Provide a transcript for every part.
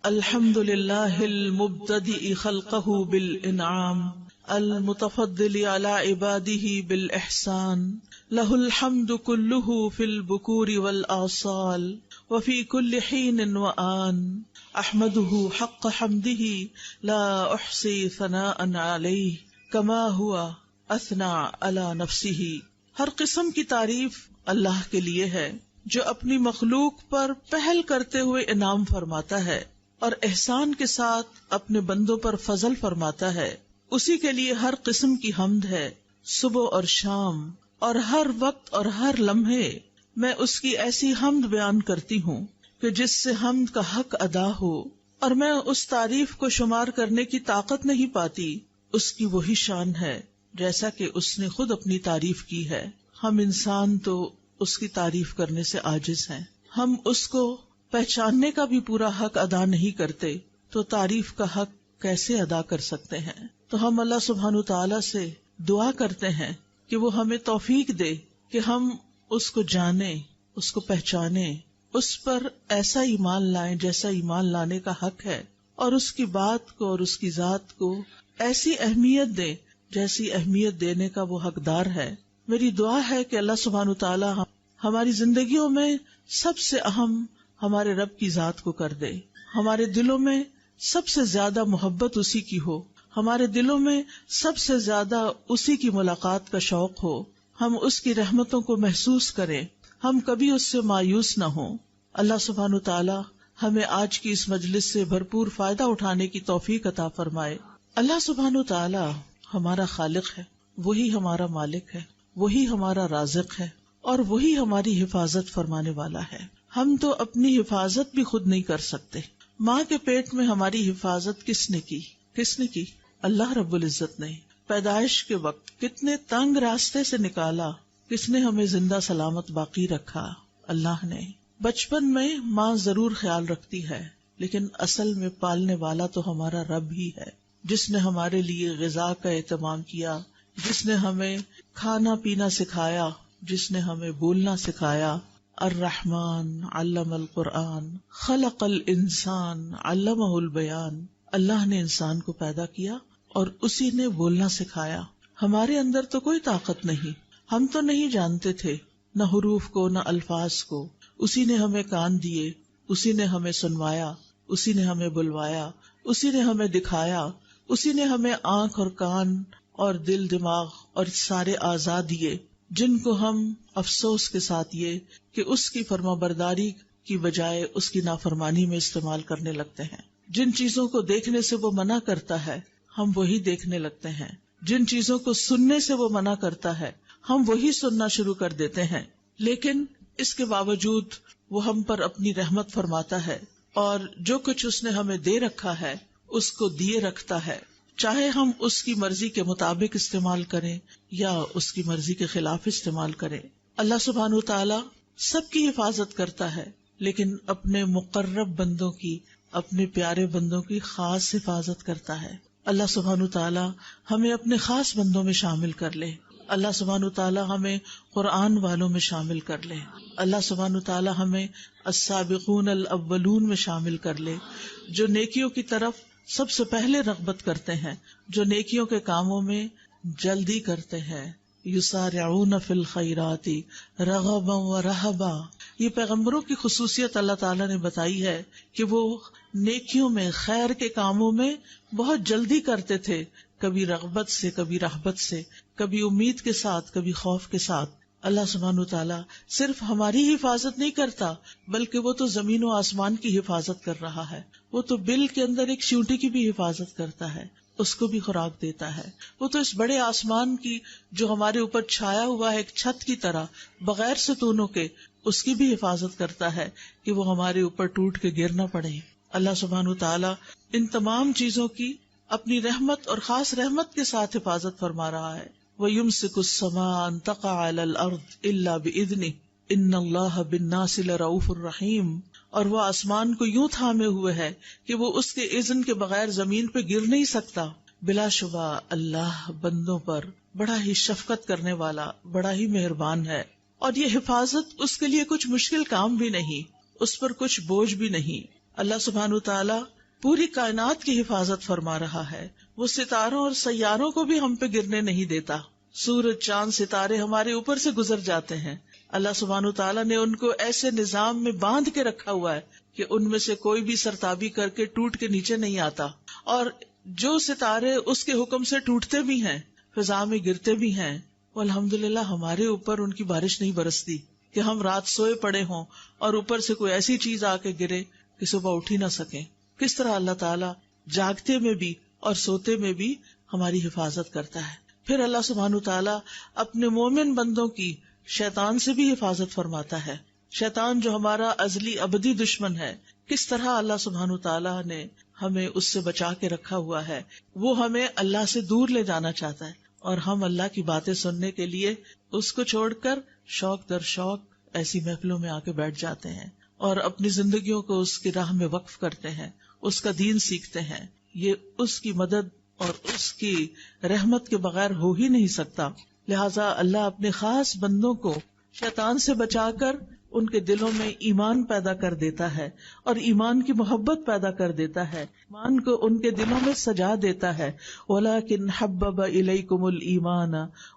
الحمد للہ المبتدئ خلقہ بالانعام المتفضل علی عبادہ بالاحسان لہ الحمد کلہ فی البکور والآصال وفی کل حین وآن احمدہ حق حمدہ لا احصی ثناء علیہ کما ہوا اثنى علی نفسہ۔ ہر قسم کی تعریف اللہ کے لیے ہے جو اپنی مخلوق پر پہل کرتے ہوئے انعام فرماتا ہے اور احسان کے ساتھ اپنے بندوں پر فضل فرماتا ہے۔ اسی کے لیے ہر قسم کی حمد ہے، صبح اور شام اور ہر وقت اور ہر لمحے میں اس کی ایسی حمد بیان کرتی ہوں کہ جس سے حمد کا حق ادا ہو، اور میں اس تعریف کو شمار کرنے کی طاقت نہیں پاتی۔ اس کی وہی شان ہے جیسا کہ اس نے خود اپنی تعریف کی ہے۔ ہم انسان تو اس کی تعریف کرنے سے عاجز ہیں، ہم اس کو پہچاننے کا بھی پورا حق ادا نہیں کرتے، تو تعریف کا حق کیسے ادا کر سکتے ہیں؟ تو ہم اللہ سبحانہ تعالیٰ سے دعا کرتے ہیں کہ وہ ہمیں توفیق دے کہ ہم اس کو جانیں، اس کو پہچانیں، اس پر ایسا ایمان لائیں جیسا ایمان لانے کا حق ہے، اور اس کی بات کو اور اس کی ذات کو ایسی اہمیت دیں جیسی اہمیت دینے کا وہ حقدار ہے۔ میری دعا ہے کہ اللہ سبحانہ تعالیٰ ہماری زندگیوں میں سب سے اہم ہمارے رب کی ذات کو کر دے، ہمارے دلوں میں سب سے زیادہ محبت اسی کی ہو، ہمارے دلوں میں سب سے زیادہ اسی کی ملاقات کا شوق ہو، ہم اس کی رحمتوں کو محسوس کریں، ہم کبھی اس سے مایوس نہ ہوں۔ اللہ سبحانہ تعالی ہمیں آج کی اس مجلس سے بھرپور فائدہ اٹھانے کی توفیق عطا فرمائے۔ اللہ سبحانہ تعالی ہمارا خالق ہے، وہی ہمارا مالک ہے، وہی ہمارا رازق ہے، اور وہی ہماری حفاظت فرمانے والا ہے۔ ہم تو اپنی حفاظت بھی خود نہیں کر سکتے۔ ماں کے پیٹ میں ہماری حفاظت کس نے کی؟ اللہ رب العزت نے۔ پیدائش کے وقت کتنے تنگ راستے سے نکالا، کس نے ہمیں زندہ سلامت باقی رکھا؟ اللہ نے۔ بچپن میں ماں ضرور خیال رکھتی ہے، لیکن اصل میں پالنے والا تو ہمارا رب ہی ہے، جس نے ہمارے لیے غذا کا اہتمام کیا، جس نے ہمیں کھانا پینا سکھایا، جس نے ہمیں بولنا سکھایا۔ الرحمن علم القرآن خلق الانسان علمہ البیان۔ اللہ نے انسان کو پیدا کیا اور اسی نے بولنا سکھایا۔ ہمارے اندر تو کوئی طاقت نہیں، ہم تو نہیں جانتے تھے نہ حروف کو نہ الفاظ کو، اسی نے ہمیں کان دیے، اسی نے ہمیں سنوایا، اسی نے ہمیں بلوایا، اسی نے ہمیں دکھایا، اسی نے ہمیں آنکھ اور کان اور دل دماغ اور سارے اعضاء دیے، جن کو ہم افسوس کے ساتھ یہ کہ اس کی فرما برداری کی بجائے اس کی نافرمانی میں استعمال کرنے لگتے ہیں۔ جن چیزوں کو دیکھنے سے وہ منع کرتا ہے ہم وہی دیکھنے لگتے ہیں، جن چیزوں کو سننے سے وہ منع کرتا ہے ہم وہی سننا شروع کر دیتے ہیں۔ لیکن اس کے باوجود وہ ہم پر اپنی رحمت فرماتا ہے، اور جو کچھ اس نے ہمیں دے رکھا ہے اس کو دیے رکھتا ہے، چاہے ہم اس کی مرضی کے مطابق استعمال کریں یا اس کی مرضی کے خلاف استعمال کریں۔ اللہ سبحانہ تعالی سب کی حفاظت کرتا ہے، لیکن اپنے مقرب بندوں کی، اپنے پیارے بندوں کی خاص حفاظت کرتا ہے۔ اللہ سبحانہ تعالی ہمیں اپنے خاص بندوں میں شامل کر لے۔ اللہ سبحانہ تعالی ہمیں قرآن والوں میں شامل کر لے۔ اللہ سبحانہ تعالی ہمیں السابقون الاولون میں شامل کر لے، جو نیکیوں کی طرف سب سے پہلے رغبت کرتے ہیں، جو نیکیوں کے کاموں میں جلدی کرتے ہیں۔ یسارعون فی الخیرات رغبا ورہبا۔ یہ پیغمبروں کی خصوصیت اللہ تعالیٰ نے بتائی ہے کہ وہ نیکیوں میں، خیر کے کاموں میں بہت جلدی کرتے تھے، کبھی رغبت سے، کبھی رہبت سے، کبھی امید کے ساتھ، کبھی خوف کے ساتھ۔ اللہ سبحانہ تعالیٰ صرف ہماری حفاظت نہیں کرتا، بلکہ وہ تو زمین و آسمان کی حفاظت کر رہا ہے۔ وہ تو بل کے اندر ایک چیونٹی کی بھی حفاظت کرتا ہے، اس کو بھی خوراک دیتا ہے۔ وہ تو اس بڑے آسمان کی جو ہمارے اوپر چھایا ہوا ہے ایک چھت کی طرح بغیر ستونوں کے، اس کی بھی حفاظت کرتا ہے کہ وہ ہمارے اوپر ٹوٹ کے گر نہ پڑے۔ اللہ سبحانہ تعالیٰ ان تمام چیزوں کی اپنی رحمت اور خاص رحمت کے ساتھ حفاظت فرما رہا ہے۔ وَيُمْسِكُ السَّمَاءَ أَن تَقَعَ عَلَى الْأَرْضِ إِلَّا بِإِذْنِهِ إِنَّ اللَّهَ بِالنَّاسِ لَرَءُوفٌ رَحِيمٌ۔ اور وہ آسمان کو یوں تھامے ہوئے ہے کہ وہ اس کے اذن کے بغیر زمین پہ گر نہیں سکتا۔ بلا شبہ اللہ بندوں پر بڑا ہی شفقت کرنے والا، بڑا ہی مہربان ہے، اور یہ حفاظت اس کے لیے کچھ مشکل کام بھی نہیں، اس پر کچھ بوجھ بھی نہیں۔ اللہ سبحانہ تعالی پوری کائنات کی حفاظت فرما رہا ہے. وہ ستاروں اور سیاروں کو بھی ہم پہ گرنے نہیں دیتا. سورج، چاند، ستارے ہمارے اوپر سے گزر جاتے ہیں. اللہ سبحانہ تعالیٰ نے ان کو ایسے نظام میں باندھ کے رکھا ہوا ہے کہ ان میں سے کوئی بھی سرتابی کر کے ٹوٹ کے نیچے نہیں آتا. اور جو ستارے اس کے حکم سے ٹوٹتے بھی ہیں، فضا میں گرتے بھی ہیں، وہ الحمدللہ ہمارے اوپر ان کی بارش نہیں برستی کہ ہم رات سوئے پڑے ہوں اور اوپر سے کوئی ایسی چیز آ کے گرے کہ صبح اٹھ ہی نہ سکیں. کس طرح اللہ تعالیٰ جاگتے میں بھی اور سوتے میں بھی ہماری حفاظت کرتا ہے. پھر اللہ سبحانہ تعالیٰ اپنے مومن بندوں کی شیطان سے بھی حفاظت فرماتا ہے. شیطان جو ہمارا ازلی ابدی دشمن ہے، کس طرح اللہ سبحانہ تعالیٰ نے ہمیں اس سے بچا کے رکھا ہوا ہے. وہ ہمیں اللہ سے دور لے جانا چاہتا ہے اور ہم اللہ کی باتیں سننے کے لیے اس کو چھوڑ کر شوق در شوق ایسی محفلوں میں آ کے بیٹھ جاتے ہیں اور اپنی زندگیوں کو اس کی راہ میں وقف کرتے ہیں، اس کا دین سیکھتے ہیں. یہ اس کی مدد اور اس کی رحمت کے بغیر ہو ہی نہیں سکتا. لہٰذا اللہ اپنے خاص بندوں کو شیطان سے بچا کر ان کے دلوں میں ایمان پیدا کر دیتا ہے اور ایمان کی محبت پیدا کر دیتا ہے، ایمان کو ان کے دلوں میں سجا دیتا ہے. وَلَٰكِنْ حَبَّبَ إِلَيْكُمُ الْإِيمَانَ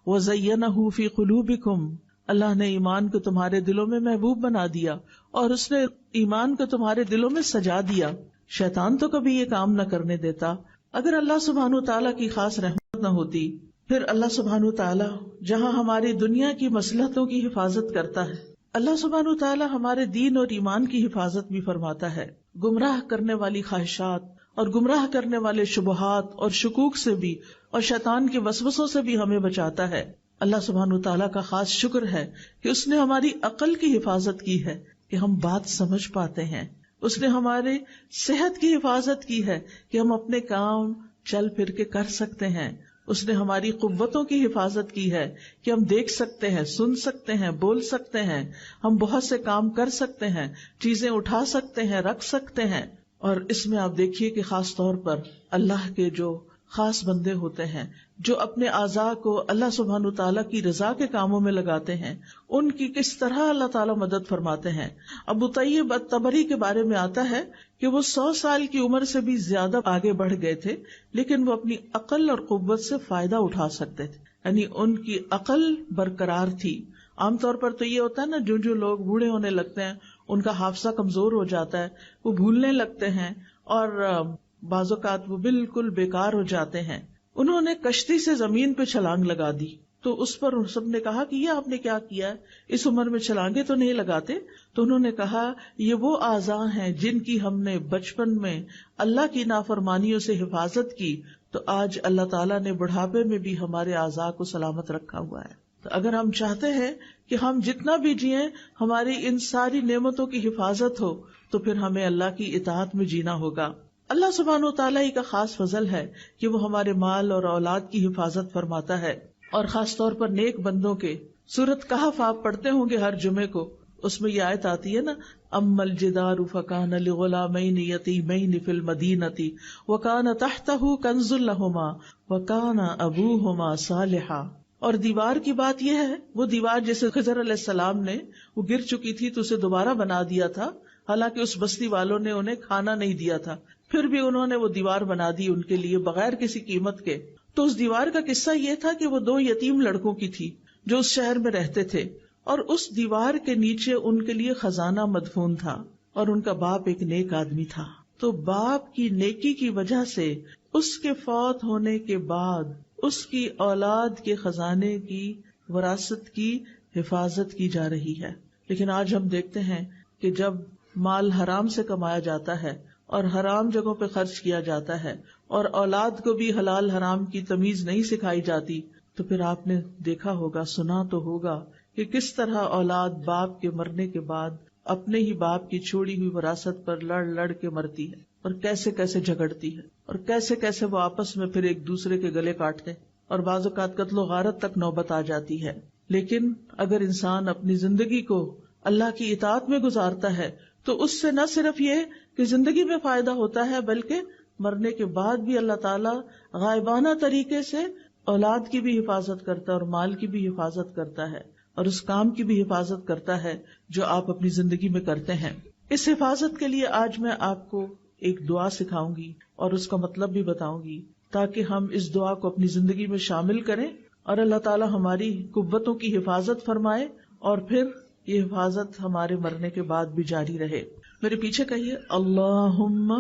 وَزَيَّنَهُ فِي قُلُوبِكُمْ. اللہ نے ایمان کو تمہارے دلوں میں محبوب بنا دیا اور اس نے ایمان کو تمہارے دلوں میں سجا دیا. شیطان تو کبھی یہ کام نہ کرنے دیتا. اگر اللہ سبحانہ تعالیٰ کی خاص رحمت نہ ہوتی، پھر اللہ سبحانہ تعالیٰ جہاں ہماری دنیا کی مصلحتوں کی حفاظت کرتا ہے، اللہ سبحانہ تعالیٰ ہمارے دین اور ایمان کی حفاظت بھی فرماتا ہے. گمراہ کرنے والی خواہشات اور گمراہ کرنے والے شبہات اور شکوک سے بھی اور شیطان کے وسوسوں سے بھی ہمیں بچاتا ہے. اللہ سبحانہ تعالیٰ کا خاص شکر ہے کہ اس نے ہماری عقل کی حفاظت کی ہے کہ ہم بات سمجھ پاتے ہیں. اس نے ہمارے صحت کی حفاظت کی ہے کہ ہم اپنے کام چل پھر کے کر سکتے ہیں. اس نے ہماری قوتوں کی حفاظت کی ہے کہ ہم دیکھ سکتے ہیں، سن سکتے ہیں، بول سکتے ہیں، ہم بہت سے کام کر سکتے ہیں، چیزیں اٹھا سکتے ہیں، رکھ سکتے ہیں. اور اس میں آپ دیکھیے کہ خاص طور پر اللہ کے جو خاص بندے ہوتے ہیں جو اپنے اعضاء کو اللہ سبحانہ تعالیٰ کی رضا کے کاموں میں لگاتے ہیں، ان کی کس طرح اللہ تعالیٰ مدد فرماتے ہیں. ابو طیب الطبری کے بارے میں آتا ہے کہ وہ 100 سال کی عمر سے بھی زیادہ آگے بڑھ گئے تھے، لیکن وہ اپنی عقل اور قوت سے فائدہ اٹھا سکتے تھے، یعنی ان کی عقل برقرار تھی. عام طور پر تو یہ ہوتا ہے نا، جو لوگ بوڑھے ہونے لگتے ہیں ان کا حافظہ کمزور ہو جاتا ہے، وہ بھولنے لگتے ہیں اور بعض اوقات وہ بالکل بیکار ہو جاتے ہیں. انہوں نے کشتی سے زمین پہ چھلانگ لگا دی تو اس پر سب نے کہا کہ یہ آپ نے کیا کیا ہے، اس عمر میں چھلانگیں تو نہیں لگاتے. تو انہوں نے کہا یہ وہ اعضاء ہیں جن کی ہم نے بچپن میں اللہ کی نافرمانیوں سے حفاظت کی، تو آج اللہ تعالیٰ نے بڑھاپے میں بھی ہمارے اعضاء کو سلامت رکھا ہوا ہے. تو اگر ہم چاہتے ہیں کہ ہم جتنا بھی جئیں ہماری ان ساری نعمتوں کی حفاظت ہو، تو پھر ہمیں اللہ کی اطاعت میں جینا ہوگا. اللہ سبحانہ وتعالیٰ ہی کا خاص فضل ہے کہ وہ ہمارے مال اور اولاد کی حفاظت فرماتا ہے، اور خاص طور پر نیک بندوں کے. سورۃ کہف آپ پڑھتے ہوں گے ہر جمعے کو، اس میں یہ آیت آتی ہے نا، اما الجدار فکان لغلامین یتیمین فی المدینۃ وکان تحتہ کنز لہما وکان ابوہما صالحا. اور دیوار کی بات یہ ہے، وہ دیوار جیسے خضر علیہ السلام نے وہ گر چکی تھی تو اسے دوبارہ بنا دیا تھا، حالانکہ اس بستی والوں نے انہیں کھانا نہیں دیا تھا، پھر بھی انہوں نے وہ دیوار بنا دی ان کے لیے بغیر کسی قیمت کے. تو اس دیوار کا قصہ یہ تھا کہ وہ 2 یتیم لڑکوں کی تھی جو اس شہر میں رہتے تھے، اور اس دیوار کے نیچے ان کے لیے خزانہ مدفون تھا، اور ان کا باپ ایک نیک آدمی تھا. تو باپ کی نیکی کی وجہ سے اس کے فوت ہونے کے بعد اس کی اولاد کے خزانے کی وراثت کی حفاظت کی جا رہی ہے. لیکن آج ہم دیکھتے ہیں کہ جب مال حرام سے کمایا جاتا ہے اور حرام جگہوں پہ خرچ کیا جاتا ہے اور اولاد کو بھی حلال حرام کی تمیز نہیں سکھائی جاتی، تو پھر آپ نے دیکھا ہوگا، سنا تو ہوگا کہ کس طرح اولاد باپ کے مرنے کے بعد اپنے ہی باپ کی چھوڑی ہوئی وراثت پر لڑ لڑ کے مرتی ہے، اور کیسے کیسے جھگڑتی ہے، اور کیسے کیسے وہ آپس میں پھر ایک دوسرے کے گلے کاٹتے، اور بعض اوقات قتل و غارت تک نوبت آ جاتی ہے. لیکن اگر انسان اپنی زندگی کو اللہ کی اطاعت میں گزارتا ہے تو اس سے نہ صرف یہ کہ زندگی میں فائدہ ہوتا ہے، بلکہ مرنے کے بعد بھی اللہ تعالیٰ غائبانہ طریقے سے اولاد کی بھی حفاظت کرتا ہے اور مال کی بھی حفاظت کرتا ہے اور اس کام کی بھی حفاظت کرتا ہے جو آپ اپنی زندگی میں کرتے ہیں. اس حفاظت کے لیے آج میں آپ کو ایک دعا سکھاؤں گی اور اس کا مطلب بھی بتاؤں گی، تاکہ ہم اس دعا کو اپنی زندگی میں شامل کریں اور اللہ تعالی ہماری قوتوں کی حفاظت فرمائے، اور پھر یہ حفاظت ہمارے مرنے کے بعد بھی جاری رہے۔ میرے پیچھے کہیے، اللہم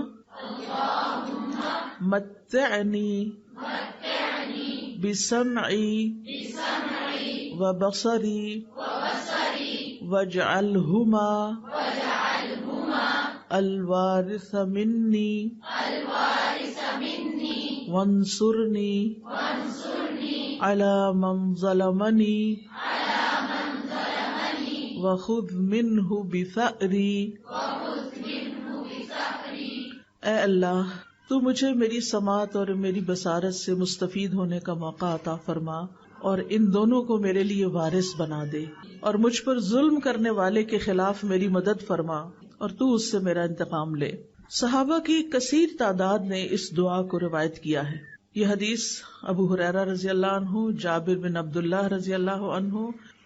متعنی بسمعی وبصری واجعلہما الوارث منی وانصرنی علی من ظلمنی وخذ منہ بثأری۔ اے اللہ، تو مجھے میری سماعت اور میری بصارت سے مستفید ہونے کا موقع عطا فرما، اور ان دونوں کو میرے لیے وارث بنا دے، اور مجھ پر ظلم کرنے والے کے خلاف میری مدد فرما، اور تو اس سے میرا انتقام لے۔ صحابہ کی کثیر تعداد نے اس دعا کو روایت کیا ہے۔ یہ حدیث ابو ہریرہ رضی اللہ عنہ، جابر بن عبداللہ رضی اللہ عنہ،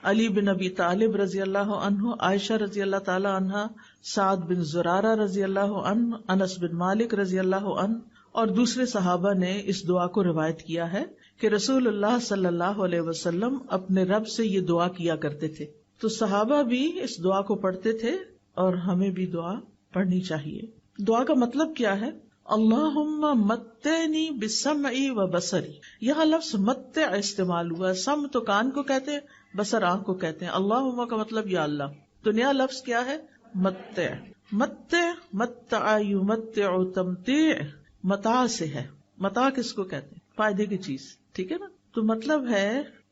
علی بن ابی طالب رضی اللہ عنہ، عائشہ رضی اللہ تعالی عنہ، سعد بن زرارہ رضی اللہ عنہ، انس بن مالک رضی اللہ عنہ اور دوسرے صحابہ نے اس دعا کو روایت کیا ہے کہ رسول اللہ صلی اللہ علیہ وسلم اپنے رب سے یہ دعا کیا کرتے تھے۔ تو صحابہ بھی اس دعا کو پڑھتے تھے اور ہمیں بھی دعا پڑھنی چاہیے۔ دعا کا مطلب کیا ہے؟ اللہم متعنی بسمعی و بصری۔ یہاں لفظ متع استعمال ہوا۔ سم تو کان کو کہتے ہیں، بصر آنکھ کو کہتے ہیں۔ اللہم کا مطلب یا اللہ۔ تو نیا لفظ کیا ہے؟ متع۔ متع، متع یمتع، تمتیع متاع سے ہے۔ متاع کس کو کہتے ہیں؟ فائدے کی چیز، ٹھیک ہے نا؟ تو مطلب ہے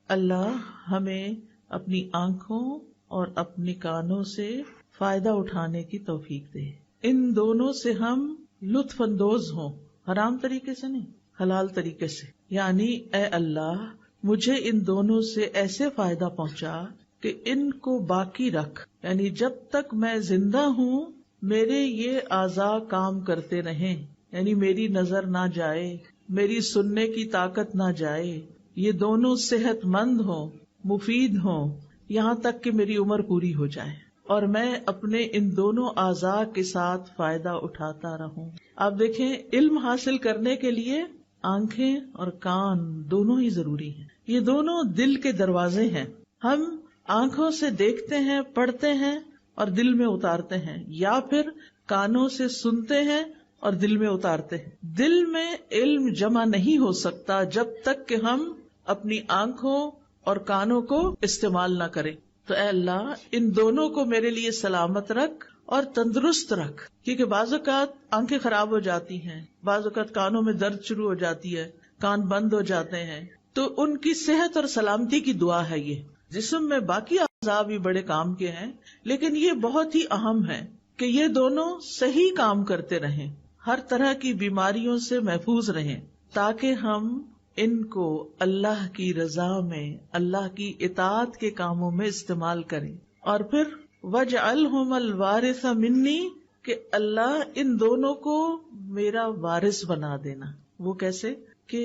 اللہ ہمیں اپنی آنکھوں اور اپنے کانوں سے فائدہ اٹھانے کی توفیق دے، ان دونوں سے ہم لطف اندوز ہوں، حرام طریقے سے نہیں، حلال طریقے سے۔ یعنی اے اللہ، مجھے ان دونوں سے ایسے فائدہ پہنچا کہ ان کو باقی رکھ، یعنی جب تک میں زندہ ہوں میرے یہ اعضاء کام کرتے رہیں، یعنی میری نظر نہ جائے، میری سننے کی طاقت نہ جائے، یہ دونوں صحت مند ہوں، مفید ہوں، یہاں تک کہ میری عمر پوری ہو جائے اور میں اپنے ان دونوں اعضاء کے ساتھ فائدہ اٹھاتا رہوں۔ آپ دیکھیں، علم حاصل کرنے کے لیے آنکھیں اور کان دونوں ہی ضروری ہیں۔ یہ دونوں دل کے دروازے ہیں۔ ہم آنکھوں سے دیکھتے ہیں، پڑھتے ہیں اور دل میں اتارتے ہیں، یا پھر کانوں سے سنتے ہیں اور دل میں اتارتے ہیں۔ دل میں علم جمع نہیں ہو سکتا جب تک کہ ہم اپنی آنکھوں اور کانوں کو استعمال نہ کریں۔ تو اے اللہ، ان دونوں کو میرے لیے سلامت رکھ اور تندرست رکھ، کیونکہ بعض اوقات آنکھیں خراب ہو جاتی ہیں، بعض اوقات کانوں میں درد شروع ہو جاتی ہے، کان بند ہو جاتے ہیں، تو ان کی صحت اور سلامتی کی دعا ہے یہ۔ جسم میں باقی اعضاء بھی بڑے کام کے ہیں، لیکن یہ بہت ہی اہم ہے کہ یہ دونوں صحیح کام کرتے رہیں، ہر طرح کی بیماریوں سے محفوظ رہیں، تاکہ ہم ان کو اللہ کی رضا میں، اللہ کی اطاعت کے کاموں میں استعمال کریں۔ اور پھر وَاجْعَلْهُمَ الْوَارِثَ مِنِّي، کہ اللہ ان دونوں کو میرا وارث بنا دینا۔ وہ کیسے؟ کہ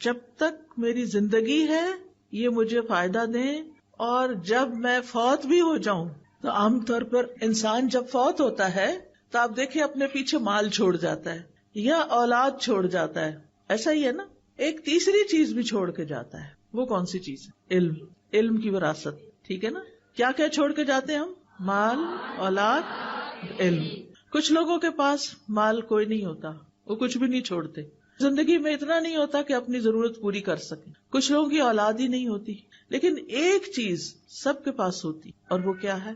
جب تک میری زندگی ہے یہ مجھے فائدہ دیں، اور جب میں فوت بھی ہو جاؤں، تو عام طور پر انسان جب فوت ہوتا ہے تو آپ دیکھیں اپنے پیچھے مال چھوڑ جاتا ہے یا اولاد چھوڑ جاتا ہے، ایسا ہی ہے نا؟ ایک تیسری چیز بھی چھوڑ کے جاتا ہے۔ وہ کون سی چیز ہے؟ علم، علم کی وراثت، ٹھیک ہے نا؟ کیا کیا چھوڑ کے جاتے ہیں ہم؟ مال، اولاد، علم۔ کچھ لوگوں کے پاس مال کوئی نہیں ہوتا، وہ کچھ بھی نہیں چھوڑتے، زندگی میں اتنا نہیں ہوتا کہ اپنی ضرورت پوری کر سکیں۔ کچھ لوگوں کی اولاد ہی نہیں ہوتی، لیکن ایک چیز سب کے پاس ہوتی، اور وہ کیا ہے؟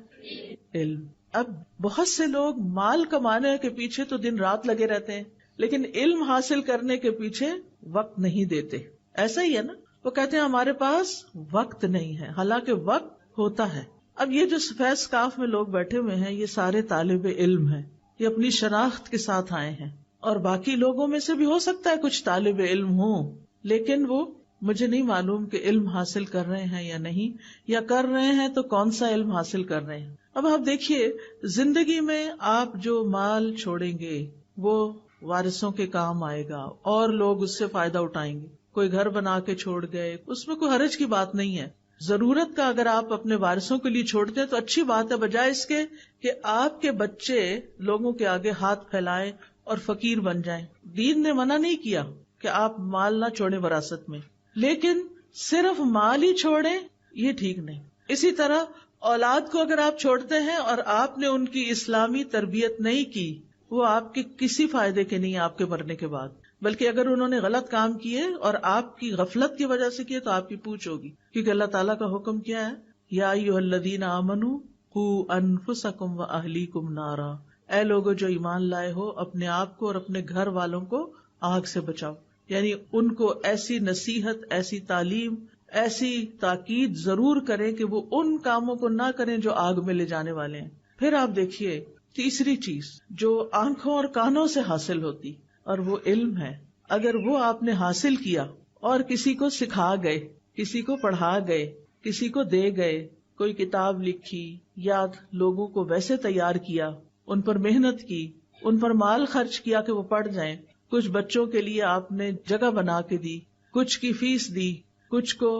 علم۔ اب بہت سے لوگ مال کمانے کے پیچھے تو دن رات لگے رہتے ہیں، لیکن علم حاصل کرنے کے پیچھے وقت نہیں دیتے۔ ایسا ہی ہے نا؟ وہ کہتے ہیں ہمارے پاس وقت نہیں ہے، حالانکہ وقت ہوتا ہے۔ اب یہ جو سفید اسکارف میں لوگ بیٹھے ہوئے ہیں، یہ سارے طالب علم ہیں، یہ اپنی شناخت کے ساتھ آئے ہیں، اور باقی لوگوں میں سے بھی ہو سکتا ہے کچھ طالب علم ہوں، لیکن وہ مجھے نہیں معلوم کہ علم حاصل کر رہے ہیں یا نہیں، یا کر رہے ہیں تو کون سا علم حاصل کر رہے ہیں۔ اب آپ دیکھیے، زندگی میں آپ جو مال چھوڑیں گے وہ وارثوں کے کام آئے گا، اور لوگ اس سے فائدہ اٹھائیں گے۔ کوئی گھر بنا کے چھوڑ گئے، اس میں کوئی حرج کی بات نہیں ہے، ضرورت کا اگر آپ اپنے وارثوں کے لیے چھوڑتے ہیں تو اچھی بات ہے، بجائے اس کے کہ آپ کے بچے لوگوں کے آگے ہاتھ پھیلائیں اور فقیر بن جائیں۔ دین نے منع نہیں کیا کہ آپ مال نہ چھوڑیں وراثت میں، لیکن صرف مال ہی چھوڑیں یہ ٹھیک نہیں۔ اسی طرح اولاد کو اگر آپ چھوڑتے ہیں اور آپ نے ان کی اسلامی تربیت نہیں کی، وہ آپ کے کسی فائدے کے نہیں آپ کے مرنے کے بعد، بلکہ اگر انہوں نے غلط کام کیے اور آپ کی غفلت کی وجہ سے کیے تو آپ کی پوچھ ہوگی، کیونکہ اللہ تعالیٰ کا حکم کیا ہے، یا ایھا الذین آمنوا قوا انفسکم واہلیکم نارا، اے لوگو جو ایمان لائے ہو اپنے آپ کو اور اپنے گھر والوں کو آگ سے بچاؤ۔ یعنی ان کو ایسی نصیحت، ایسی تعلیم، ایسی تاکید ضرور کریں کہ وہ ان کاموں کو نہ کریں جو آگ میں لے جانے والے ہیں۔ پھر آپ دیکھیے تیسری چیز جو آنکھوں اور کانوں سے حاصل ہوتی، اور وہ علم ہے۔ اگر وہ آپ نے حاصل کیا اور کسی کو سکھا گئے، کسی کو پڑھا گئے، کسی کو دے گئے، کوئی کتاب لکھی یا لوگوں کو ویسے تیار کیا، ان پر محنت کی، ان پر مال خرچ کیا کہ وہ پڑھ جائیں، کچھ بچوں کے لیے آپ نے جگہ بنا کے دی، کچھ کی فیس دی، کچھ کو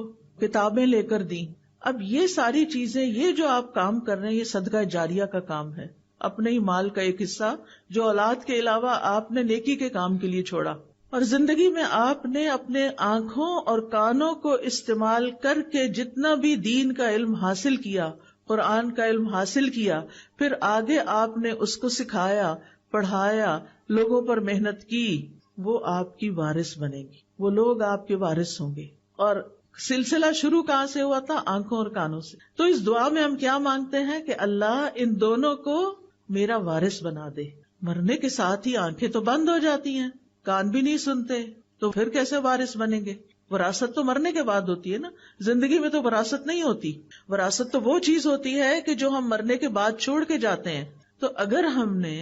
کتابیں لے کر دی، اب یہ ساری چیزیں، یہ جو آپ کام کر رہے ہیں، یہ صدقہ جاریہ کا کام ہے، اپنے ہی مال کا ایک حصہ جو اولاد کے علاوہ آپ نے نیکی کے کام کے لیے چھوڑا۔ اور زندگی میں آپ نے اپنے آنکھوں اور کانوں کو استعمال کر کے جتنا بھی دین کا علم حاصل کیا، قرآن کا علم حاصل کیا، پھر آگے آپ نے اس کو سکھایا، پڑھایا، لوگوں پر محنت کی، وہ آپ کی وارث بنے گی، وہ لوگ آپ کے وارث ہوں گے۔ اور سلسلہ شروع کہاں سے ہوا تھا؟ آنکھوں اور کانوں سے۔ تو اس دعا میں ہم کیا مانگتے ہیں کہ اللہ ان دونوں کو میرا وارث بنا دے۔ مرنے کے ساتھ ہی آنکھیں تو بند ہو جاتی ہیں، کان بھی نہیں سنتے، تو پھر کیسے وارث بنیں گے؟ وراثت تو مرنے کے بعد ہوتی ہے نا، زندگی میں تو وراثت نہیں ہوتی۔ وراثت تو وہ چیز ہوتی ہے کہ جو ہم مرنے کے بعد چھوڑ کے جاتے ہیں۔ تو اگر ہم نے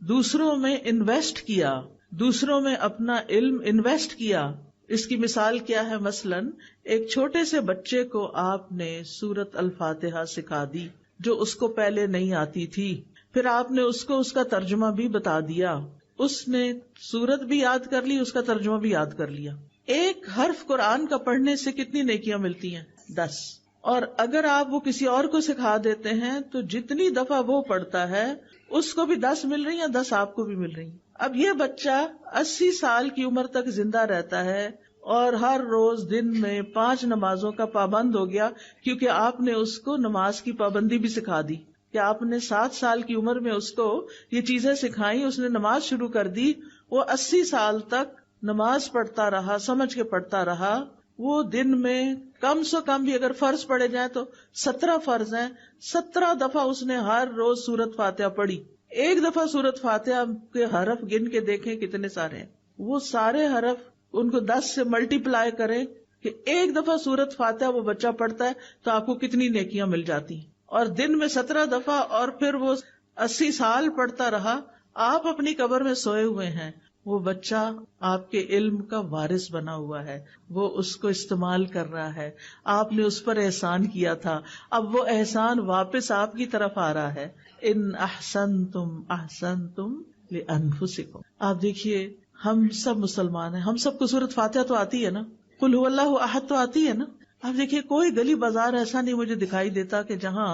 دوسروں میں انویسٹ کیا، دوسروں میں اپنا علم انویسٹ کیا، اس کی مثال کیا ہے؟ مثلاً ایک چھوٹے سے بچے کو آپ نے سورت الفاتحہ سکھا دی جو اس کو پہلے نہیں آتی تھی، پھر آپ نے اس کو اس کا ترجمہ بھی بتا دیا، اس نے سورت بھی یاد کر لی، اس کا ترجمہ بھی یاد کر لیا۔ ایک حرف قرآن کا پڑھنے سے کتنی نیکیاں ملتی ہیں؟ 10۔ اور اگر آپ وہ کسی اور کو سکھا دیتے ہیں تو جتنی دفعہ وہ پڑھتا ہے اس کو بھی 10 مل رہی ہیں، 10 آپ کو بھی مل رہی ہیں۔ اب یہ بچہ 80 سال کی عمر تک زندہ رہتا ہے اور ہر روز دن میں 5 نمازوں کا پابند ہو گیا، کیونکہ آپ نے اس کو نماز کی پابندی بھی سکھا دی، کہ آپ نے 7 سال کی عمر میں اس کو یہ چیزیں سکھائیں، اس نے نماز شروع کر دی، وہ 80 سال تک نماز پڑھتا رہا، سمجھ کے پڑھتا رہا۔ وہ دن میں کم سے کم بھی اگر فرض پڑھے جائیں تو 17 فرض ہیں، 17 دفعہ اس نے ہر روز سورت فاتحہ پڑھی۔ ایک دفعہ سورت فاتحہ کے حرف گن کے دیکھیں کتنے سارے ہیں، وہ سارے حرف ان کو 10 سے ملٹی پلائی کریں کہ ایک دفعہ سورت فاتحہ وہ بچہ پڑھتا ہے تو آپ کو کتنی نیکیاں مل جاتی ہیں۔ اور دن میں 17 دفعہ، اور پھر وہ 80 سال پڑھتا رہا۔ آپ اپنی قبر میں سوئے ہوئے ہیں، وہ بچہ آپ کے علم کا وارث بنا ہوا ہے، وہ اس کو استعمال کر رہا ہے، آپ نے اس پر احسان کیا تھا، اب وہ احسان واپس آپ کی طرف آ رہا ہے۔ ان احسنتم احسنتم لانفسکم۔ آپ دیکھیے ہم سب مسلمان ہیں، ہم سب کو سورۃ فاتحہ تو آتی ہے نا، قل هو اللہ احد تو آتی ہے نا۔ آپ دیکھیے کوئی گلی بازار ایسا نہیں مجھے دکھائی دیتا کہ جہاں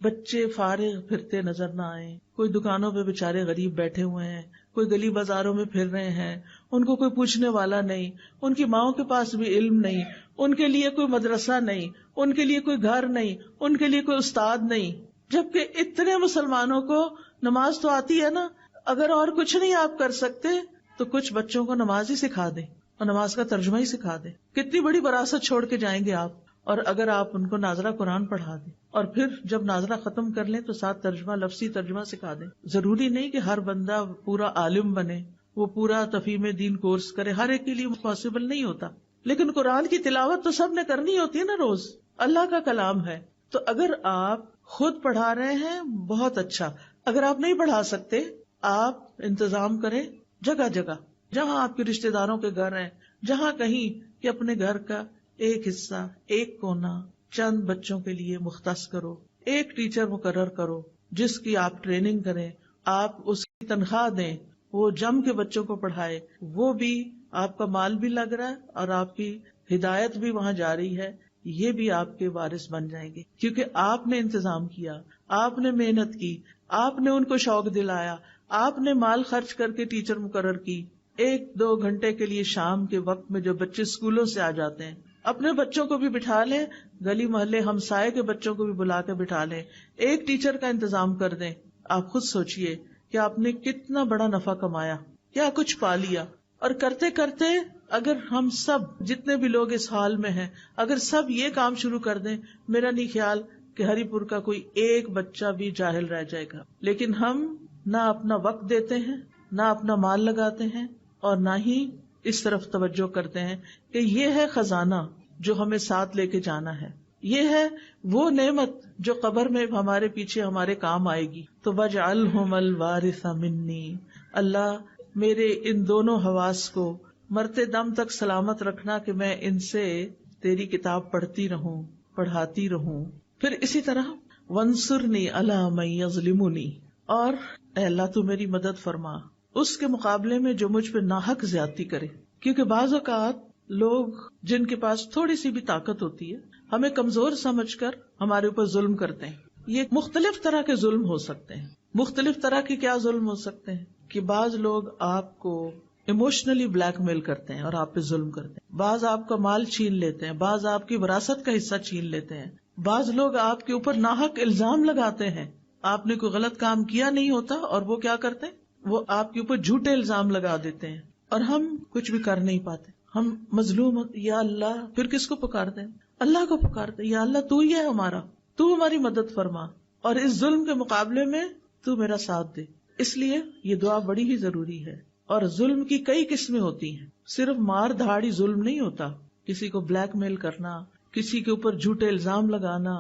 بچے فارغ پھرتے نظر نہ آئے، کوئی دکانوں پہ بےچارے غریب بیٹھے ہوئے ہیں، کوئی گلی بازاروں میں پھر رہے ہیں، ان کو کوئی پوچھنے والا نہیں، ان کی ماؤں کے پاس بھی علم نہیں، ان کے لیے کوئی مدرسہ نہیں، ان کے لیے کوئی گھر نہیں، ان کے لیے کوئی استاد نہیں، جبکہ اتنے مسلمانوں کو نماز تو آتی ہے نا۔ اگر اور کچھ نہیں آپ کر سکتے تو کچھ بچوں کو نماز ہی سکھا دیں اور نماز کا ترجمہ ہی سکھا دیں، کتنی بڑی وراثت چھوڑ کے جائیں گے آپ۔ اور اگر آپ ان کو ناظرہ قرآن پڑھا دیں اور پھر جب ناظرہ ختم کر لیں تو ساتھ ترجمہ، لفظی ترجمہ سکھا دیں۔ ضروری نہیں کہ ہر بندہ پورا عالم بنے، وہ پورا تفہیم دین کورس کرے، ہر ایک کے لیے پاسبل نہیں ہوتا، لیکن قرآن کی تلاوت تو سب نے کرنی ہوتی ہے نا، روز اللہ کا کلام ہے۔ تو اگر آپ خود پڑھا رہے ہیں بہت اچھا، اگر آپ نہیں پڑھا سکتے آپ انتظام کریں جگہ جگہ، جہاں آپ کے رشتہ داروں کے گھر ہیں، جہاں کہیں کہ اپنے گھر کا ایک حصہ، ایک کونا چند بچوں کے لیے مختص کرو، ایک ٹیچر مقرر کرو جس کی آپ ٹریننگ کریں، آپ اس کی تنخواہ دیں، وہ جم کے بچوں کو پڑھائے، وہ بھی آپ کا مال بھی لگ رہا ہے اور آپ کی ہدایت بھی وہاں جا رہی ہے۔ یہ بھی آپ کے وارث بن جائیں گے، کیونکہ آپ نے انتظام کیا، آپ نے محنت کی، آپ نے ان کو شوق دلایا، آپ نے مال خرچ کر کے ٹیچر مقرر کی. 1-2 گھنٹے کے لیے شام کے وقت میں جو بچے اسکولوں سے آ جاتے ہیں، اپنے بچوں کو بھی بٹھا لیں، گلی محلے ہمسائے کے بچوں کو بھی بلا کے بٹھا لیں، ایک ٹیچر کا انتظام کر دیں. آپ خود سوچئے کہ آپ نے کتنا بڑا نفع کمایا، کیا کچھ پا لیا. اور کرتے کرتے اگر ہم سب جتنے بھی لوگ اس حال میں ہیں، اگر سب یہ کام شروع کر دیں، میرا نہیں خیال کہ ہری پور کا کوئی ایک بچہ بھی جاہل رہ جائے گا. لیکن ہم نہ اپنا وقت دیتے ہیں، نہ اپنا مال لگاتے ہیں، اور نہ ہی اس طرف توجہ کرتے ہیں کہ یہ ہے خزانہ جو ہمیں ساتھ لے کے جانا ہے، یہ ہے وہ نعمت جو قبر میں ہمارے پیچھے ہمارے کام آئے گی. تو وَاجْعَلْهُمَ الْوَارِثَ مِنِّي، اللہ میرے ان دونوں حواس کو مرتے دم تک سلامت رکھنا کہ میں ان سے تیری کتاب پڑھتی رہوں، پڑھاتی رہوں. پھر اسی طرح وَانصُرْنِي عَلَىٰ مَن يَظْلِمُنِي، اور اے اللہ تو میری مدد فرما اس کے مقابلے میں جو مجھ پہ ناحق زیادتی کرے. کیونکہ بعض اوقات لوگ جن کے پاس تھوڑی سی بھی طاقت ہوتی ہے ہمیں کمزور سمجھ کر ہمارے اوپر ظلم کرتے ہیں. یہ مختلف طرح کے ظلم ہو سکتے ہیں. مختلف طرح کے کیا ظلم ہو سکتے ہیں کہ بعض لوگ آپ کو ایموشنلی بلیک میل کرتے ہیں اور آپ پہ ظلم کرتے ہیں، بعض آپ کا مال چھین لیتے ہیں، بعض آپ کی وراثت کا حصہ چھین لیتے ہیں، بعض لوگ آپ کے اوپر ناحق الزام لگاتے ہیں. آپ نے کوئی غلط کام کیا نہیں ہوتا اور وہ کیا کرتے ہیں، وہ آپ کے اوپر جھوٹے الزام لگا دیتے ہیں اور ہم کچھ بھی کر نہیں پاتے. ہم مظلوم یا اللہ، پھر کس کو پکارتے ہیں؟ اللہ کو پکارتے ہیں، یا اللہ تو ہی ہے ہمارا، تو ہماری مدد فرما اور اس ظلم کے مقابلے میں تو میرا ساتھ دے. اس لیے یہ دعا بڑی ہی ضروری ہے. اور ظلم کی کئی قسمیں ہوتی ہیں، صرف مار دھاڑی ظلم نہیں ہوتا. کسی کو بلیک میل کرنا، کسی کے اوپر جھوٹے الزام لگانا،